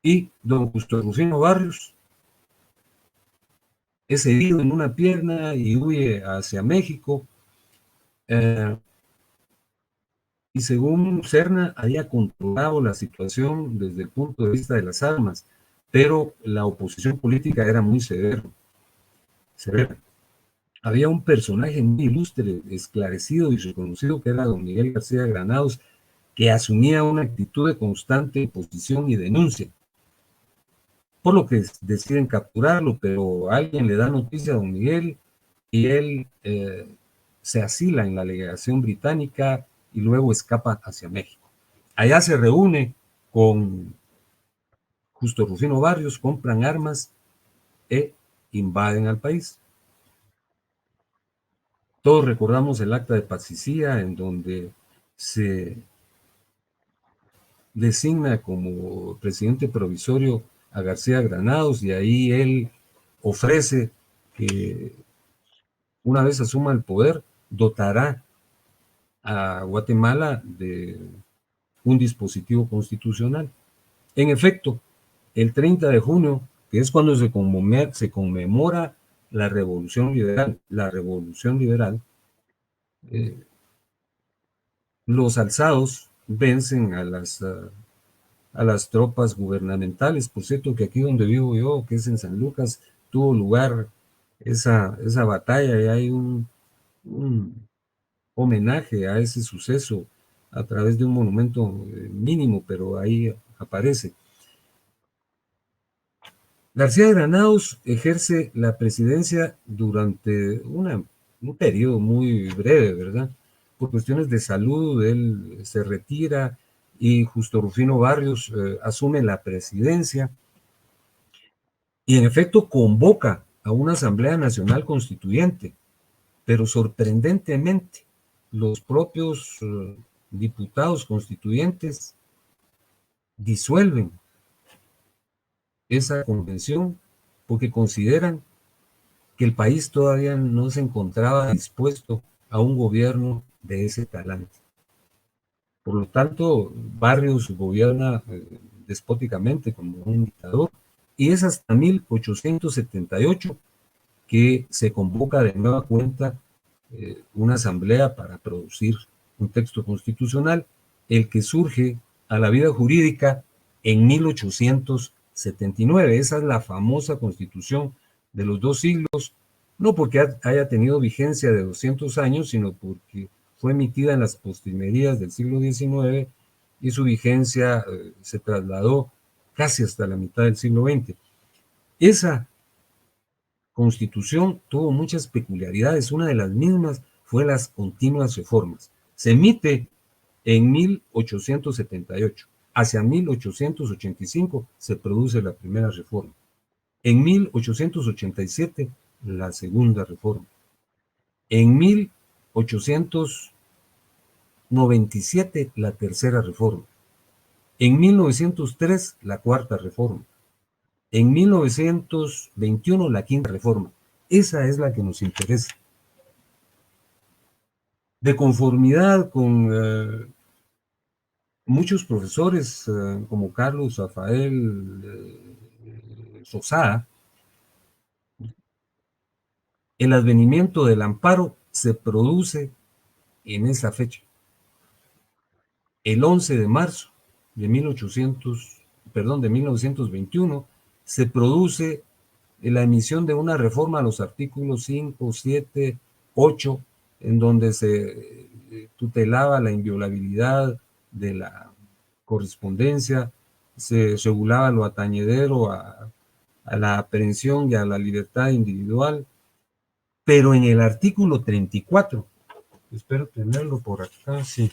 Y don Justo Rufino Barrios es herido en una pierna y huye hacia México. Y según Serna, había controlado la situación desde el punto de vista de las armas, pero la oposición política era muy severa. Había un personaje muy ilustre, esclarecido y reconocido, que era don Miguel García Granados, que asumía una actitud de constante oposición y denuncia, por lo que deciden capturarlo, pero alguien le da noticia a don Miguel y él se asila en la legación británica y luego escapa hacia México. Allá se reúne con Justo Rufino Barrios, compran armas e invaden al país. Todos recordamos el acta de Patsicía, en donde se designa como presidente provisorio a García Granados, y ahí él ofrece que una vez asuma el poder, dotará a Guatemala de un dispositivo constitucional. En efecto, el 30 de junio, que es cuando se conmemora la Revolución Liberal, eh, los alzados vencen a las tropas gubernamentales. Por cierto, que aquí donde vivo yo, que es en San Lucas, tuvo lugar esa batalla, y hay un homenaje a ese suceso a través de un monumento mínimo, pero ahí aparece. García de Granados ejerce la presidencia durante un periodo muy breve, ¿verdad? Por cuestiones de salud, él se retira y Justo Rufino Barrios asume la presidencia, y en efecto convoca a una Asamblea Nacional Constituyente, pero sorprendentemente los propios diputados constituyentes disuelven esa convención porque consideran que el país todavía no se encontraba dispuesto a un gobierno de ese talante. Por lo tanto, Barrios gobierna despóticamente como un dictador, y es hasta 1878 que se convoca de nueva cuenta una asamblea para producir un texto constitucional, el que surge a la vida jurídica en 1879. Esa es la famosa constitución de los 2 siglos, no porque haya tenido vigencia de 200 años, sino porque fue emitida en las postrimerías del siglo XIX y su vigencia se trasladó casi hasta la mitad del siglo XX. Esa Constitución tuvo muchas peculiaridades. Una de las mismas fue las continuas reformas. Se emite en 1878. Hacia 1885 se produce la primera reforma. En 1887 la segunda reforma. En 1897 la tercera reforma. En 1903 la cuarta reforma. En 1921 la quinta reforma. Esa es la que nos interesa. De conformidad con muchos profesores como Carlos Rafael Sosá, el advenimiento del amparo se produce en esa fecha. El 11 de marzo de 1921 se produce la emisión de una reforma a los artículos 5, 7, 8, en donde se tutelaba la inviolabilidad de la correspondencia, se regulaba lo atañedero a la aprehensión y a la libertad individual, pero en el artículo 34, espero tenerlo por acá, sí,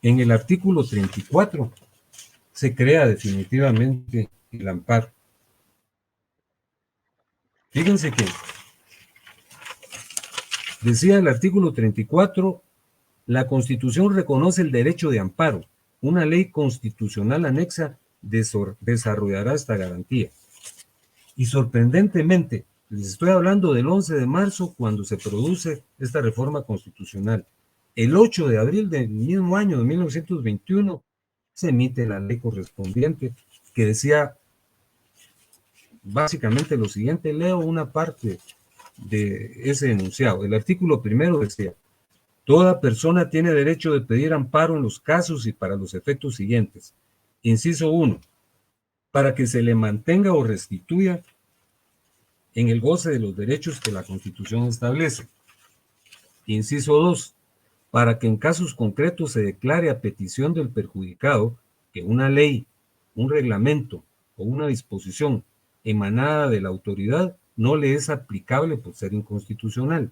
en el artículo 34 se crea definitivamente el amparo. Fíjense que decía el artículo 34, la Constitución reconoce el derecho de amparo. Una ley constitucional anexa desarrollará esta garantía. Y sorprendentemente, les estoy hablando del 11 de marzo cuando se produce esta reforma constitucional. El 8 de abril del mismo año de 1921 se emite la ley correspondiente que decía básicamente lo siguiente, leo una parte de ese enunciado. El artículo primero decía: toda persona tiene derecho de pedir amparo en los casos y para los efectos siguientes. Inciso 1, para que se le mantenga o restituya en el goce de los derechos que la Constitución establece. Inciso 2, para que en casos concretos se declare a petición del perjudicado que una ley, un reglamento o una disposición emanada de la autoridad no le es aplicable por ser inconstitucional.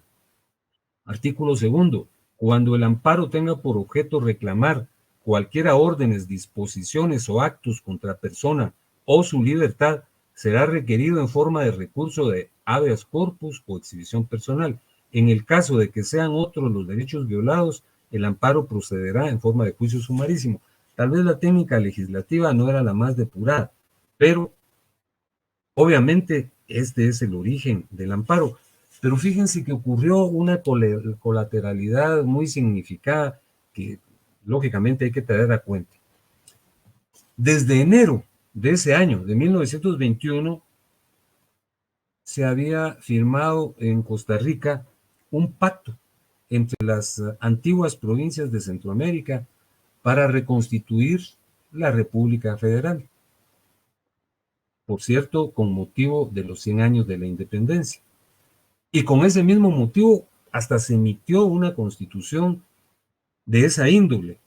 Artículo segundo, cuando el amparo tenga por objeto reclamar cualquiera órdenes, disposiciones o actos contra persona o su libertad, será requerido en forma de recurso de habeas corpus o exhibición personal. En el caso de que sean otros los derechos violados, el amparo procederá en forma de juicio sumarísimo. Tal vez la técnica legislativa no era la más depurada, pero obviamente este es el origen del amparo. Pero fíjense que ocurrió una colateralidad muy significada que lógicamente hay que traer a cuenta. Desde enero de ese año, de 1921, se había firmado en Costa Rica un pacto entre las antiguas provincias de Centroamérica para reconstituir la República Federal. Por cierto, con motivo de los 100 años de la independencia. Y con ese mismo motivo hasta se emitió una constitución de esa índole,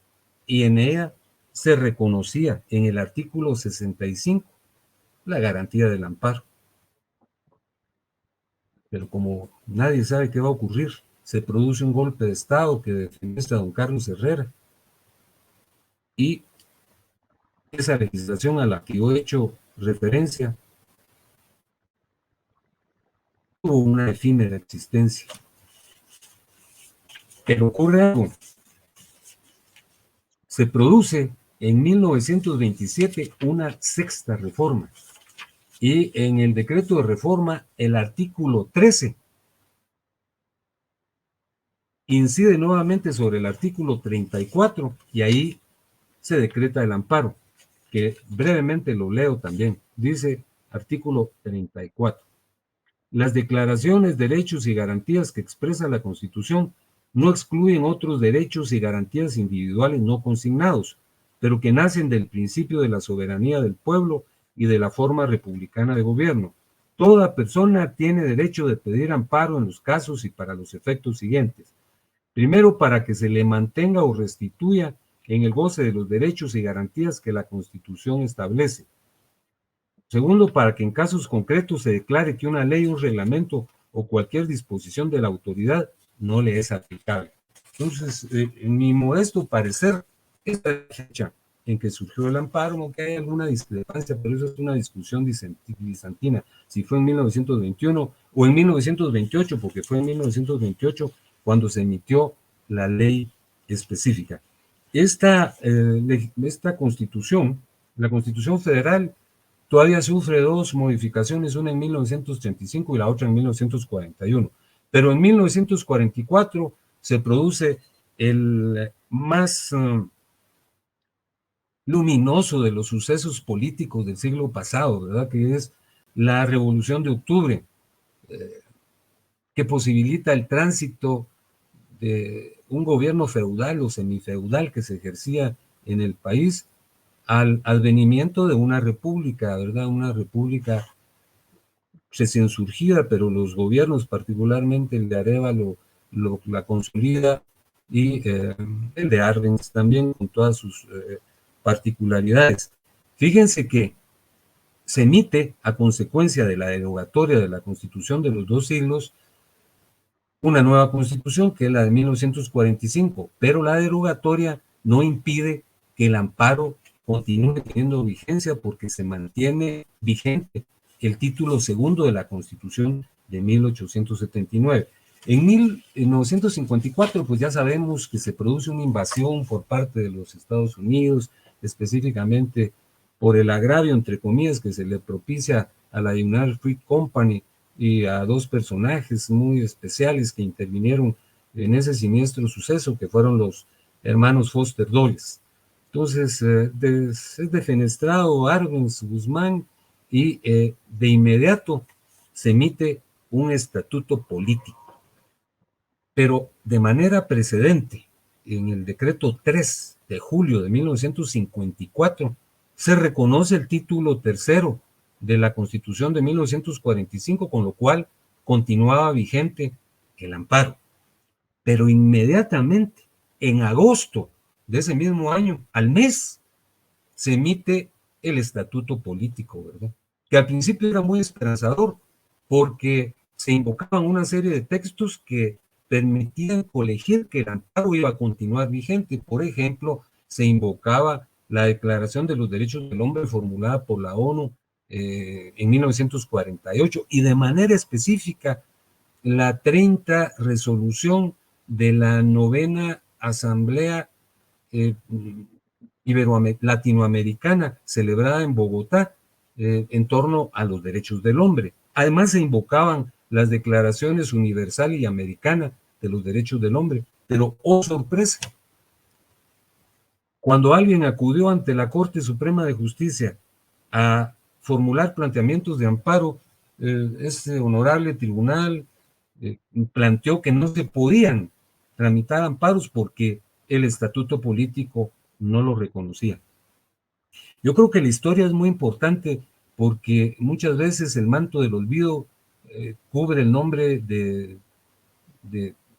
y en ella se reconocía en el artículo 65 la garantía del amparo. Pero como nadie sabe qué va a ocurrir, se produce un golpe de Estado que defenestra a don Carlos Herrera, y esa legislación a la que yo he hecho referencia tuvo una efímera existencia. Pero ocurre algo. Se produce en 1927 una sexta reforma, y en el decreto de reforma el artículo 13 incide nuevamente sobre el artículo 34 y ahí se decreta el amparo, que brevemente lo leo también. Dice artículo 34. Las declaraciones, derechos y garantías que expresa la Constitución no excluyen otros derechos y garantías individuales no consignados, pero que nacen del principio de la soberanía del pueblo y de la forma republicana de gobierno. Toda persona tiene derecho de pedir amparo en los casos y para los efectos siguientes. Primero, para que se le mantenga o restituya en el goce de los derechos y garantías que la Constitución establece. Segundo, para que en casos concretos se declare que una ley, un reglamento o cualquier disposición de la autoridad no le es aplicable. Entonces, en mi modesto parecer, esta fecha en que surgió el amparo, aunque hay alguna discrepancia, pero eso es una discusión bizantina, si fue en 1921 o en 1928, porque fue en 1928 cuando se emitió la ley específica. Esta constitución, la Constitución Federal, todavía sufre dos modificaciones, una en 1935 y la otra en 1941. Pero en 1944 se produce el más luminoso de los sucesos políticos del siglo pasado, ¿verdad? Que es la Revolución de Octubre, que posibilita el tránsito de un gobierno feudal o semifeudal que se ejercía en el país al advenimiento de una república, ¿verdad? Una república recién surgida, pero los gobiernos, particularmente el de Arévalo, la consolida, y el de Arbenz también, con todas sus particularidades. Fíjense que se emite, a consecuencia de la derogatoria de la Constitución de los dos siglos, una nueva Constitución, que es la de 1945, pero la derogatoria no impide que el amparo continúe teniendo vigencia, porque se mantiene vigente el título segundo de la Constitución de 1879. En 1954, pues ya sabemos que se produce una invasión por parte de los Estados Unidos, específicamente por el agravio, entre comillas, que se le propicia a la United Fruit Company y a dos personajes muy especiales que intervinieron en ese siniestro suceso, que fueron los hermanos Foster Dulles. Entonces, es defenestrado Arbenz Guzmán, y de inmediato se emite un estatuto político, pero de manera precedente, en el decreto 3 de julio de 1954, se reconoce el título tercero de la Constitución de 1945, con lo cual continuaba vigente el amparo. Pero inmediatamente, en agosto de ese mismo año, al mes, se emite el estatuto político, ¿verdad? Que al principio era muy esperanzador, porque se invocaban una serie de textos que permitían colegir que el amparo iba a continuar vigente. Por ejemplo, se invocaba la Declaración de los Derechos del Hombre formulada por la ONU en 1948 y de manera específica la 30 resolución de la novena Asamblea eh, latinoamericana celebrada en Bogotá en torno a los derechos del hombre. Además se invocaban las declaraciones universal y americana de los derechos del hombre, pero oh sorpresa, cuando alguien acudió ante la Corte Suprema de Justicia a formular planteamientos de amparo, este honorable tribunal planteó que no se podían tramitar amparos porque el estatuto político no lo reconocía. Yo creo que la historia es muy importante porque muchas veces el manto del olvido cubre el nombre de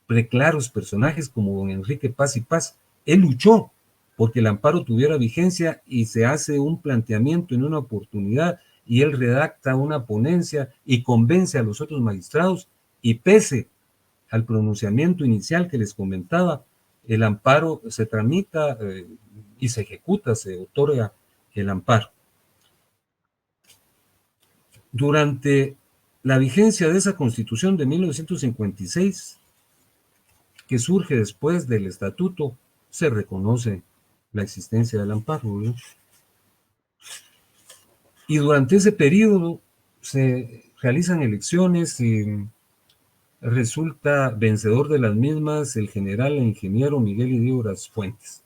preclaros personajes como don Enrique Paz y Paz. Él luchó porque el amparo tuviera vigencia y se hace un planteamiento en una oportunidad y él redacta una ponencia y convence a los otros magistrados y pese al pronunciamiento inicial que les comentaba, el amparo se tramita y se ejecuta, se otorga el amparo. Durante la vigencia de esa Constitución de 1956, que surge después del estatuto, se reconoce la existencia del amparo, ¿no? Y durante ese periodo se realizan elecciones y resulta vencedor de las mismas el general e ingeniero Miguel Idígoras Fuentes.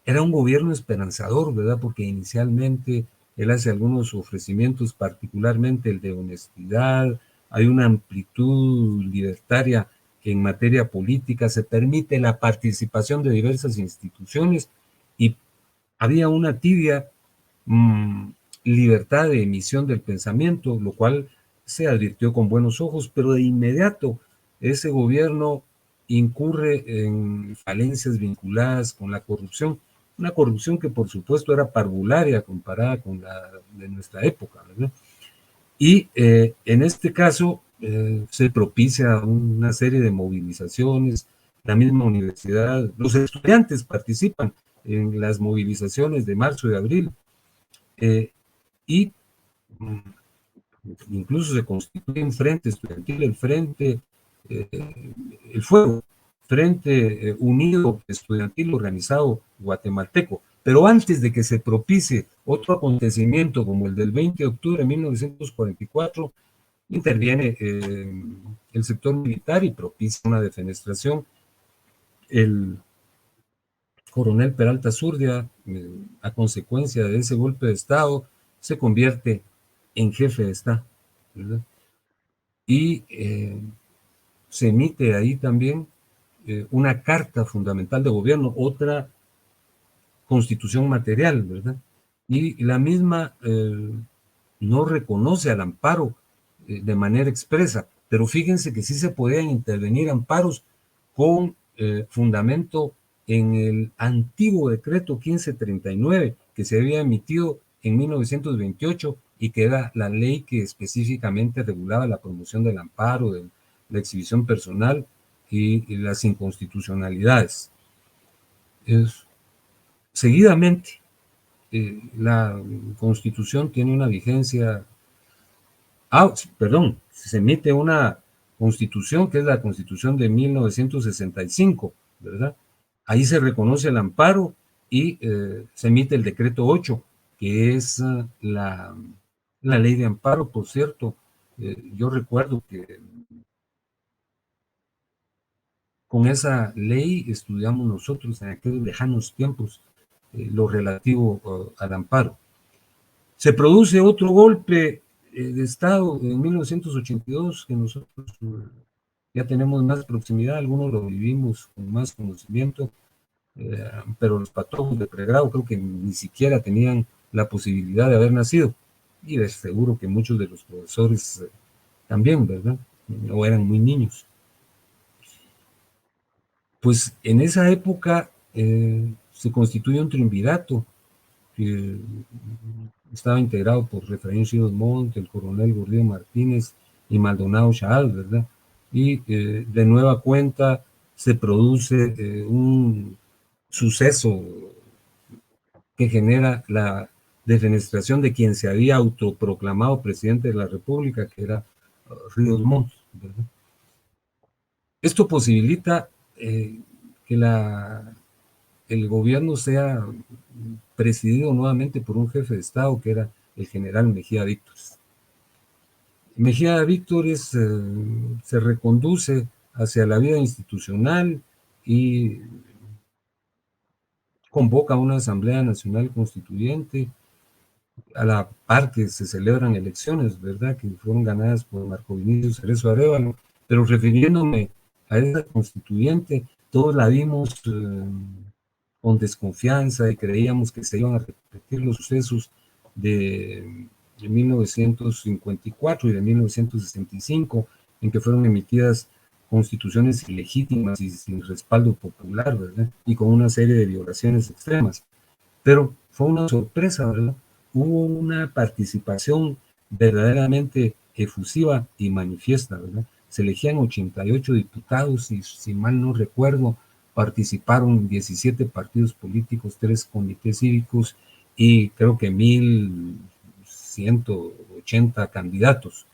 Era un gobierno esperanzador, ¿verdad? Porque inicialmente él hace algunos ofrecimientos, particularmente el de honestidad, hay una amplitud libertaria en materia política, se permite la participación de diversas instituciones y había una tibia libertad de emisión del pensamiento, lo cual se advirtió con buenos ojos, pero de inmediato ese gobierno incurre en falencias vinculadas con la corrupción, una corrupción que por supuesto era parvularia comparada con la de nuestra época, ¿verdad? Y en este caso se propicia una serie de movilizaciones, la misma universidad, los estudiantes participan en las movilizaciones de marzo y abril, y incluso se constituye un frente estudiantil, eh, el Fuego, Frente Unido Estudiantil Organizado Guatemalteco. Pero antes de que se propicie otro acontecimiento como el del 20 de octubre de 1944, interviene el sector militar y propicia una defenestración. El coronel Peralta Zurdia, a consecuencia de ese golpe de Estado, se convierte en jefe de Estado, ¿verdad? Y se emite ahí también una carta fundamental de gobierno, otra constitución material, ¿verdad? Y la misma no reconoce al amparo de manera expresa, pero fíjense que sí se podían intervenir amparos con fundamento en el antiguo decreto 1539 que se había emitido en 1928 y que era la ley que específicamente regulaba la promoción del amparo, de la exhibición personal y las inconstitucionalidades. Seguidamente, la Constitución tiene una vigencia. Perdón, se emite una Constitución que es la Constitución de 1965, ¿verdad? Ahí se reconoce el amparo y se emite el decreto 8, que es la ley de amparo, por cierto. Yo recuerdo que con esa ley estudiamos nosotros en aquellos lejanos tiempos lo relativo al amparo. Se produce otro golpe de Estado en 1982, que nosotros ya tenemos más proximidad, algunos lo vivimos con más conocimiento, pero los patojos de pregrado creo que ni siquiera tenían la posibilidad de haber nacido, y de seguro que muchos de los profesores también, ¿verdad? O eran muy niños. Pues en esa época se constituye un triunvirato que estaba integrado por Efraín Ríos Montt, el coronel Gordillo Martínez y Maldonado Chaal, ¿verdad? Y de nueva cuenta se produce un suceso que genera la defenestración de quien se había autoproclamado presidente de la República, que era Ríos Montt, ¿verdad? Esto posibilita que el gobierno sea presidido nuevamente por un jefe de Estado que era el general Mejía Víctores. Mejía Víctores se reconduce hacia la vida institucional y convoca una Asamblea Nacional Constituyente, a la par que se celebran elecciones, ¿verdad?, que fueron ganadas por Marco Vinicio Cerezo Arévalo, pero refiriéndome a esa constituyente, todos la vimos con desconfianza y creíamos que se iban a repetir los sucesos de 1954 y de 1965, en que fueron emitidas constituciones ilegítimas y sin respaldo popular, ¿verdad?, y con una serie de violaciones extremas. Pero fue una sorpresa, ¿verdad? Hubo una participación verdaderamente efusiva y manifiesta, ¿verdad? Se elegían 88 diputados y, si mal no recuerdo, participaron 17 partidos políticos, 3 comités cívicos y creo que 1.180 candidatos.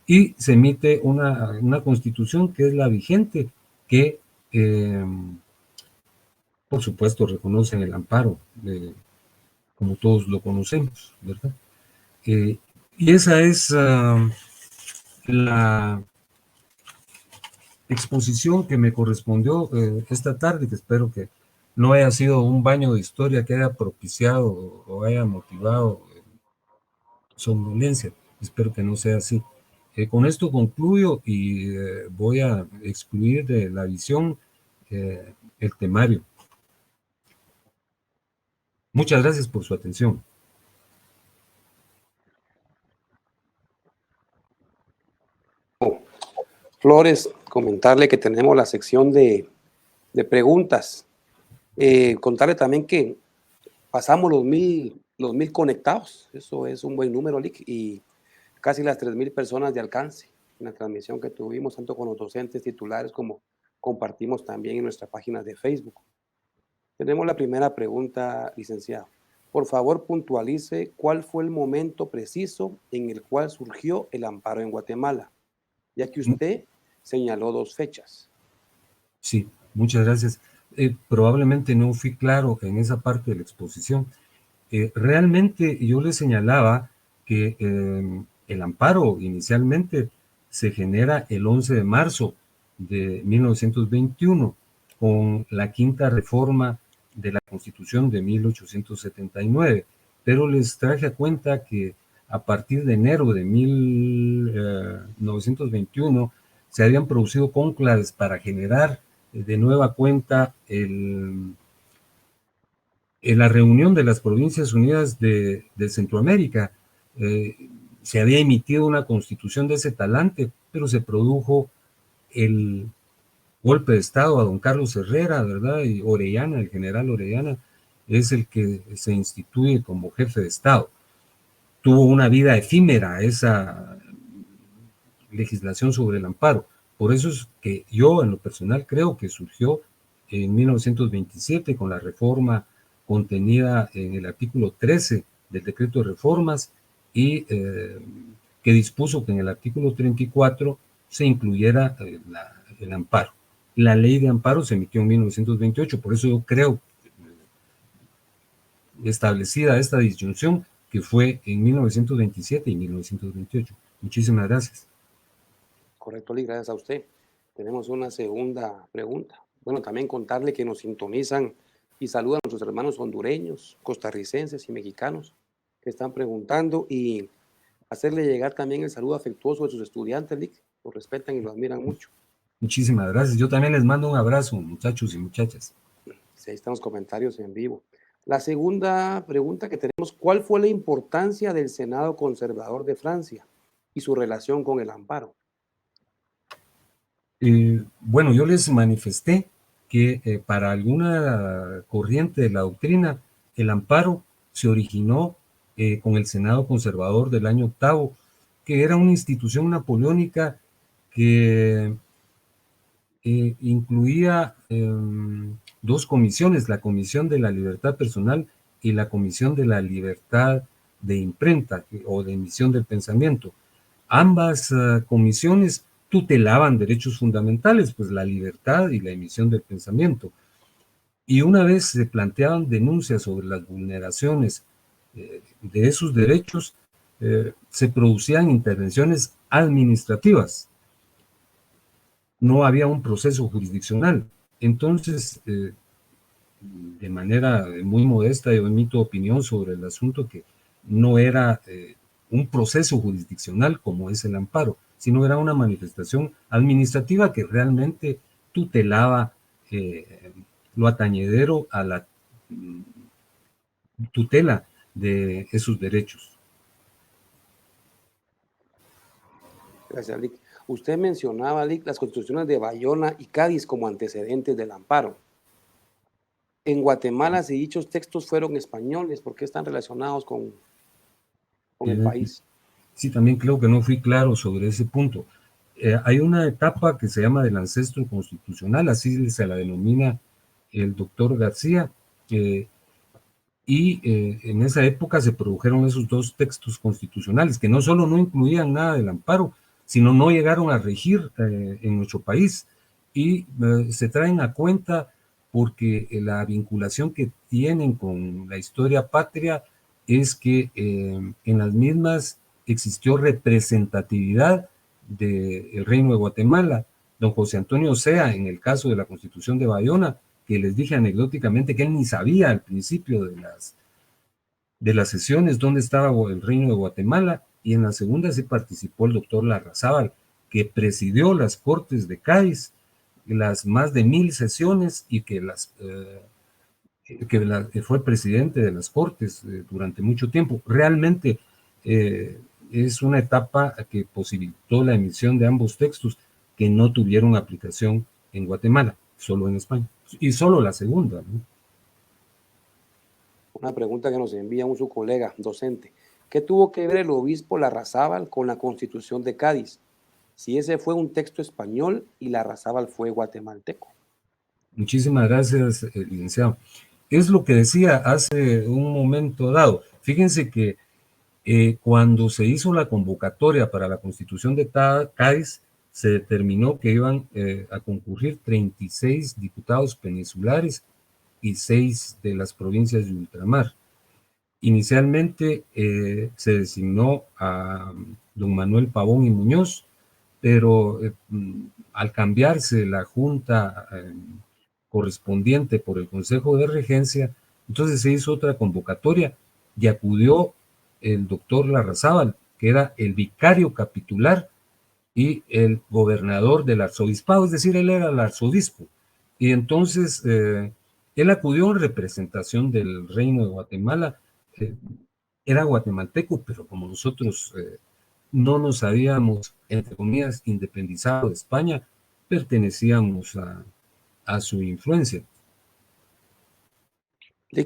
Y se emite una constitución que es la vigente, que por supuesto reconocen el amparo, como todos lo conocemos, ¿verdad? Y esa es la exposición que me correspondió esta tarde, que espero que no haya sido un baño de historia que haya propiciado o haya motivado somnolencia. Espero que no sea así. Con esto concluyo y voy a excluir de la visión el temario. Muchas gracias por su atención. Flores, comentarle que tenemos la sección de preguntas. Contarle también que pasamos los mil conectados. Eso es un buen número, Lick, y casi las 3.000 personas de alcance en la transmisión que tuvimos, tanto con los docentes titulares como compartimos también en nuestra página de Facebook. Tenemos la primera pregunta, licenciado. Por favor, puntualice cuál fue el momento preciso en el cual surgió el amparo en Guatemala, ya que usted señaló 2 fechas. Sí, muchas gracias. Probablemente no fui claro en esa parte de la exposición. Realmente yo le señalaba que el amparo inicialmente se genera el 11 de marzo de 1921 con la quinta reforma de la Constitución de 1879, pero les traje a cuenta que a partir de enero de 1921 se habían producido cónclaves para generar de nueva cuenta la reunión de las Provincias Unidas de Centroamérica. Se había emitido una constitución de ese talante, pero se produjo el golpe de Estado a don Carlos Herrera, ¿verdad? Y Orellana, el general Orellana, es el que se instituye como jefe de Estado. Tuvo una vida efímera esa legislación sobre el amparo. Por eso es que yo, en lo personal, creo que surgió en 1927 con la reforma contenida en el artículo 13 del decreto de reformas y que dispuso que en el artículo 34 se incluyera el amparo. La ley de amparo se emitió en 1928, por eso yo creo establecida esta disyunción que fue en 1927 y 1928. Muchísimas gracias. Correcto, Lee, gracias a usted. Tenemos una segunda pregunta. Bueno, también contarle que nos sintonizan y saludan a nuestros hermanos hondureños, costarricenses y mexicanos que están preguntando y hacerle llegar también el saludo afectuoso de sus estudiantes, Lick. Lo respetan y lo admiran mucho. Muchísimas gracias. Yo también les mando un abrazo, muchachos y muchachas. Sí, ahí están los comentarios en vivo. La segunda pregunta que tenemos, ¿cuál fue la importancia del Senado conservador de Francia y su relación con el amparo? Bueno, yo les manifesté que para alguna corriente de la doctrina, el amparo se originó con el Senado conservador del año octavo, que era una institución napoleónica que incluía dos comisiones, la Comisión de la Libertad Personal y la Comisión de la Libertad de Imprenta o de Emisión del Pensamiento. Ambas comisiones tutelaban derechos fundamentales, pues la libertad y la emisión del pensamiento. Y una vez se planteaban denuncias sobre las vulneraciones de esos derechos, se producían intervenciones administrativas. No había un proceso jurisdiccional. Entonces, de manera muy modesta, yo emito opinión sobre el asunto que no era un proceso jurisdiccional como es el amparo, sino era una manifestación administrativa que realmente tutelaba lo atañedero a la tutela de esos derechos. Gracias, Lick. Usted mencionaba, Lick, las constituciones de Bayona y Cádiz como antecedentes del amparo. En Guatemala, si dichos textos fueron españoles, ¿por qué están relacionados con el país? Sí, también creo que no fui claro sobre ese punto. Hay una etapa que se llama del ancestro constitucional, así se la denomina el doctor García, y en esa época se produjeron esos dos textos constitucionales que no solo no incluían nada del amparo, sino no llegaron a regir en nuestro país y se traen a cuenta porque la vinculación que tienen con la historia patria es que en las mismas existió representatividad del Reino de Guatemala. Don José Antonio Sea, en el caso de la Constitución de Bayona, que les dije anecdóticamente que él ni sabía al principio de las sesiones dónde estaba el Reino de Guatemala, y en la segunda sí participó el doctor Larrazábal, que presidió las Cortes de Cádiz, las más de 1000 sesiones, y que fue presidente de las Cortes durante mucho tiempo. Realmente es una etapa que posibilitó la emisión de ambos textos que no tuvieron aplicación en Guatemala, solo en España. Y solo la segunda, ¿no? Una pregunta que nos envía su colega docente. ¿Qué tuvo que ver el obispo Larrazábal con la Constitución de Cádiz? Si ese fue un texto español y Larrazábal fue guatemalteco. Muchísimas gracias, licenciado. Es lo que decía hace un momento dado. Fíjense que cuando se hizo la convocatoria para la Constitución de Cádiz, se determinó que iban a concurrir 36 diputados peninsulares y 6 de las provincias de ultramar. Inicialmente se designó a don Manuel Pavón y Muñoz, pero al cambiarse la junta correspondiente por el Consejo de Regencia, entonces se hizo otra convocatoria y acudió el doctor Larrazábal, que era el vicario capitular y el gobernador del arzobispado, es decir, él era el arzobispo. Y entonces él acudió en representación del Reino de Guatemala, era guatemalteco, pero como nosotros no nos habíamos, entre comillas, independizado de España, pertenecíamos a su influencia.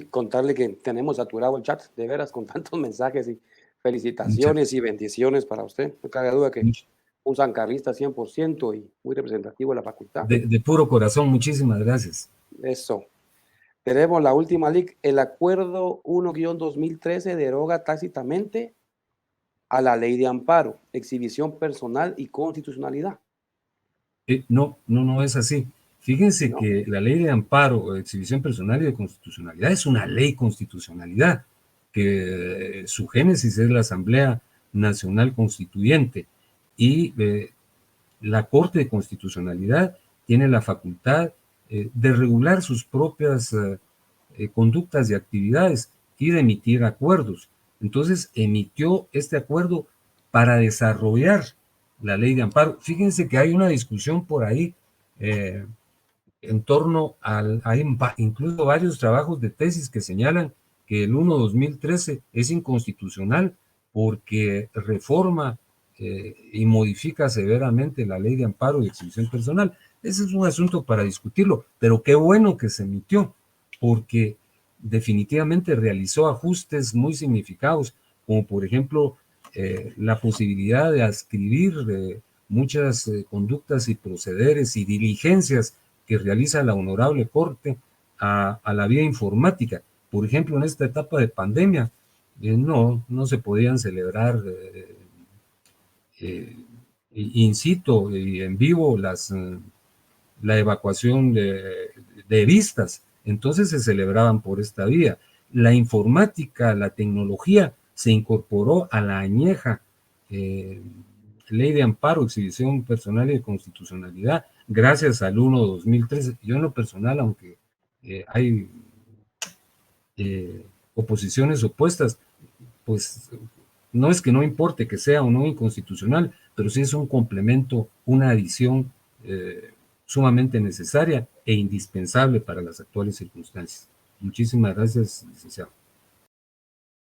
Contarle que tenemos saturado el chat, de veras, con tantos mensajes y felicitaciones y bendiciones para usted. No cabe duda que un sancarlista 100% y muy representativo de la facultad. De puro corazón, muchísimas gracias. Eso. Tenemos la última, Lick. El acuerdo 1-2013 deroga tácitamente a la ley de amparo, exhibición personal y constitucionalidad. No es así. Fíjense que la ley de amparo, exhibición personal y de constitucionalidad es una ley constitucionalidad, que su génesis es la Asamblea Nacional Constituyente, y la Corte de Constitucionalidad tiene la facultad de regular sus propias conductas y actividades y de emitir acuerdos. Entonces emitió este acuerdo para desarrollar la ley de amparo. Fíjense que hay una discusión por ahí en torno hay incluso varios trabajos de tesis que señalan que el 1/2013 es inconstitucional porque reforma y modifica severamente la ley de amparo y exhibición personal. Ese es un asunto para discutirlo, pero qué bueno que se emitió, porque definitivamente realizó ajustes muy significados, como por ejemplo la posibilidad de adscribir muchas conductas y procederes y diligencias que realiza la Honorable Corte a la vía informática. Por ejemplo, en esta etapa de pandemia, no se podían celebrar in situ y en vivo la evacuación de vistas. Entonces se celebraban por esta vía. La informática, la tecnología se incorporó a la añeja ley de amparo, exhibición personal y de constitucionalidad, gracias al 1/2013. Yo en lo personal, aunque hay oposiciones opuestas, pues no es que no importe que sea o no inconstitucional, pero sí es un complemento, una adición sumamente necesaria e indispensable para las actuales circunstancias. Muchísimas gracias, licenciado.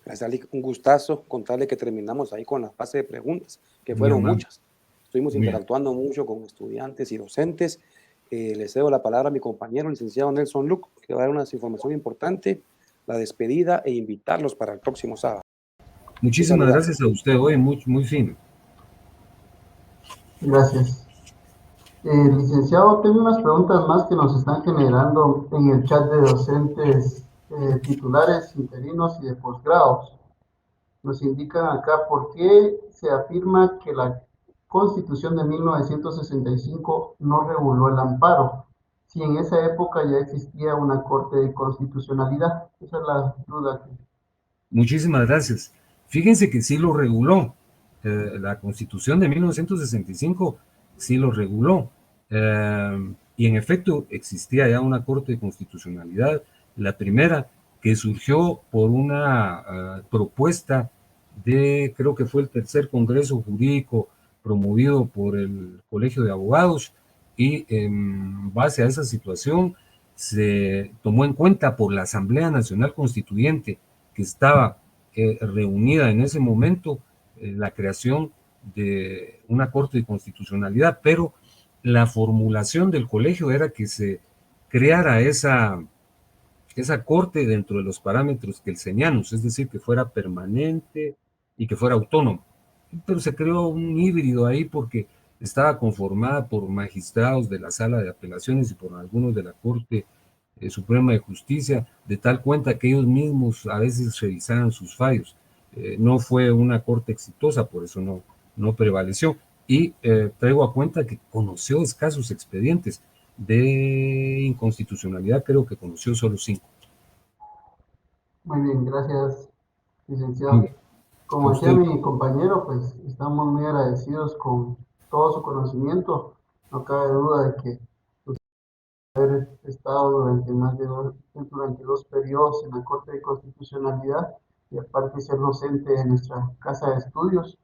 Gracias, Ali. Un gustazo contarle que terminamos ahí con la fase de preguntas, que fueron muchas. Estuvimos interactuando mucho con estudiantes y docentes. Le cedo la palabra a mi compañero, licenciado Nelson Luc, que va a dar una información importante, la despedida e invitarlos para el próximo sábado. Muchísimas gracias a usted hoy, muy fino. Gracias. Licenciado, tengo unas preguntas más que nos están generando en el chat de docentes titulares, interinos y de posgrados. Nos indican acá por qué se afirma que la Constitución de 1965 no reguló el amparo, si en esa época ya existía una Corte de Constitucionalidad. Esa es la duda. Muchísimas gracias. Fíjense que sí lo reguló. La Constitución de 1965 sí lo reguló. Y en efecto existía ya una Corte de Constitucionalidad, la primera que surgió por una propuesta creo que fue el tercer Congreso Jurídico promovido por el Colegio de Abogados, y en base a esa situación se tomó en cuenta por la Asamblea Nacional Constituyente, que estaba reunida en ese momento, la creación de una Corte de Constitucionalidad, pero la formulación del colegio era que se creara esa corte dentro de los parámetros kelsenianos, es decir, que fuera permanente y que fuera autónoma. Pero se creó un híbrido ahí porque estaba conformada por magistrados de la Sala de Apelaciones y por algunos de la Corte Suprema de Justicia, de tal cuenta que ellos mismos a veces revisaban sus fallos. No fue una corte exitosa, por eso no prevaleció. Y traigo a cuenta que conoció escasos expedientes de inconstitucionalidad, creo que conoció solo 5. Muy bien, gracias, licenciado. Como decía mi compañero, pues estamos muy agradecidos con todo su conocimiento. No cabe duda de que haber estado durante dos periodos en la Corte de Constitucionalidad y aparte ser docente de nuestra casa de estudios.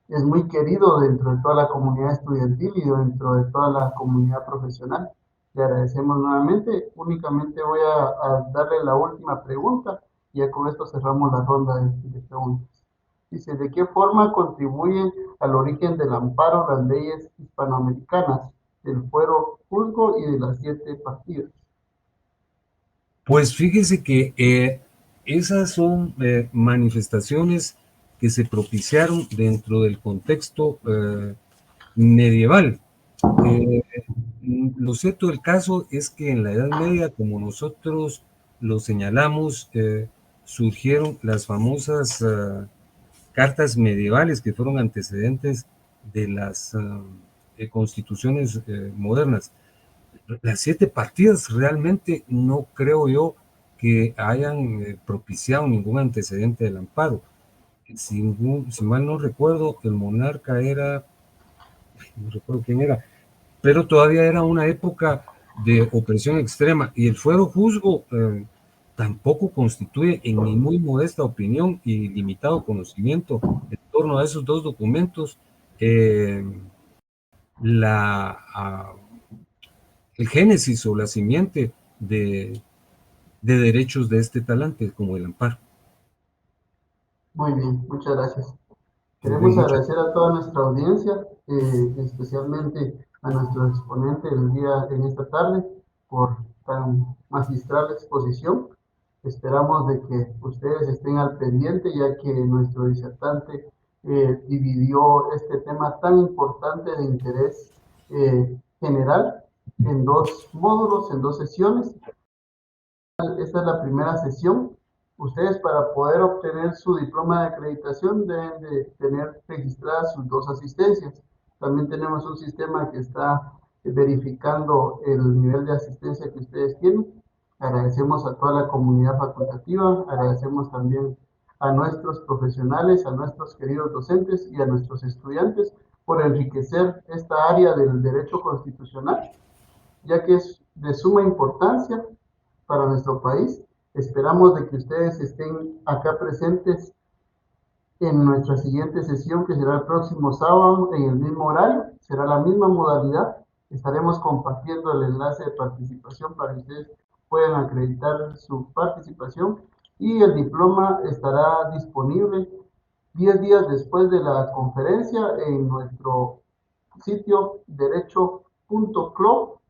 Es muy querido dentro de toda la comunidad estudiantil y dentro de toda la comunidad profesional. Le agradecemos nuevamente. Únicamente voy a darle la última pregunta y ya con esto cerramos la ronda de preguntas. Dice, ¿de qué forma contribuyen al origen del amparo las leyes hispanoamericanas, del fuero juzgo y de las 7 partidas? Pues fíjese que esas son manifestaciones que se propiciaron dentro del contexto medieval. Lo cierto del caso es que en la Edad Media, como nosotros lo señalamos, surgieron las famosas cartas medievales que fueron antecedentes de las constituciones modernas. Las 7 partidas realmente no creo yo que hayan propiciado ningún antecedente del amparo. Si mal no recuerdo, el monarca era, no recuerdo quién era, pero todavía era una época de opresión extrema, y el fuero juzgo tampoco constituye, en mi muy modesta opinión y limitado conocimiento en torno a esos dos documentos, la, el génesis o la simiente de derechos de este talante, como el amparo. Muy bien, muchas gracias. Muy bien, Queremos agradecer a toda nuestra audiencia, especialmente a nuestro exponente del día en esta tarde, por tan magistral exposición. Esperamos de que ustedes estén al pendiente, ya que nuestro disertante dividió este tema tan importante de interés general en dos módulos, en dos sesiones. Esta es la primera sesión. Ustedes, para poder obtener su diploma de acreditación, deben de tener registradas sus dos asistencias. También tenemos un sistema que está verificando el nivel de asistencia que ustedes tienen. Agradecemos a toda la comunidad facultativa, agradecemos también a nuestros profesionales, a nuestros queridos docentes y a nuestros estudiantes por enriquecer esta área del derecho constitucional, ya que es de suma importancia para nuestro país. Esperamos de que ustedes estén acá presentes en nuestra siguiente sesión, que será el próximo sábado en el mismo horario. Será la misma modalidad. Estaremos compartiendo el enlace de participación para que ustedes puedan acreditar su participación, y el diploma estará disponible 10 días después de la conferencia en nuestro sitio derecho.clo.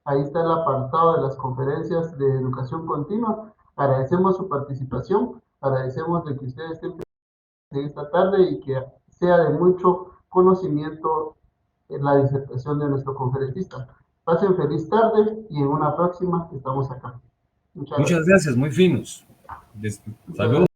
Ahí está el apartado de las conferencias de educación continua. Agradecemos su participación, agradecemos de que ustedes estén presentes esta tarde y que sea de mucho conocimiento en la disertación de nuestro conferencista. Pasen feliz tarde y en una próxima estamos acá. Muchas Muchas gracias. gracias, muy finos. Muchas Saludos. gracias.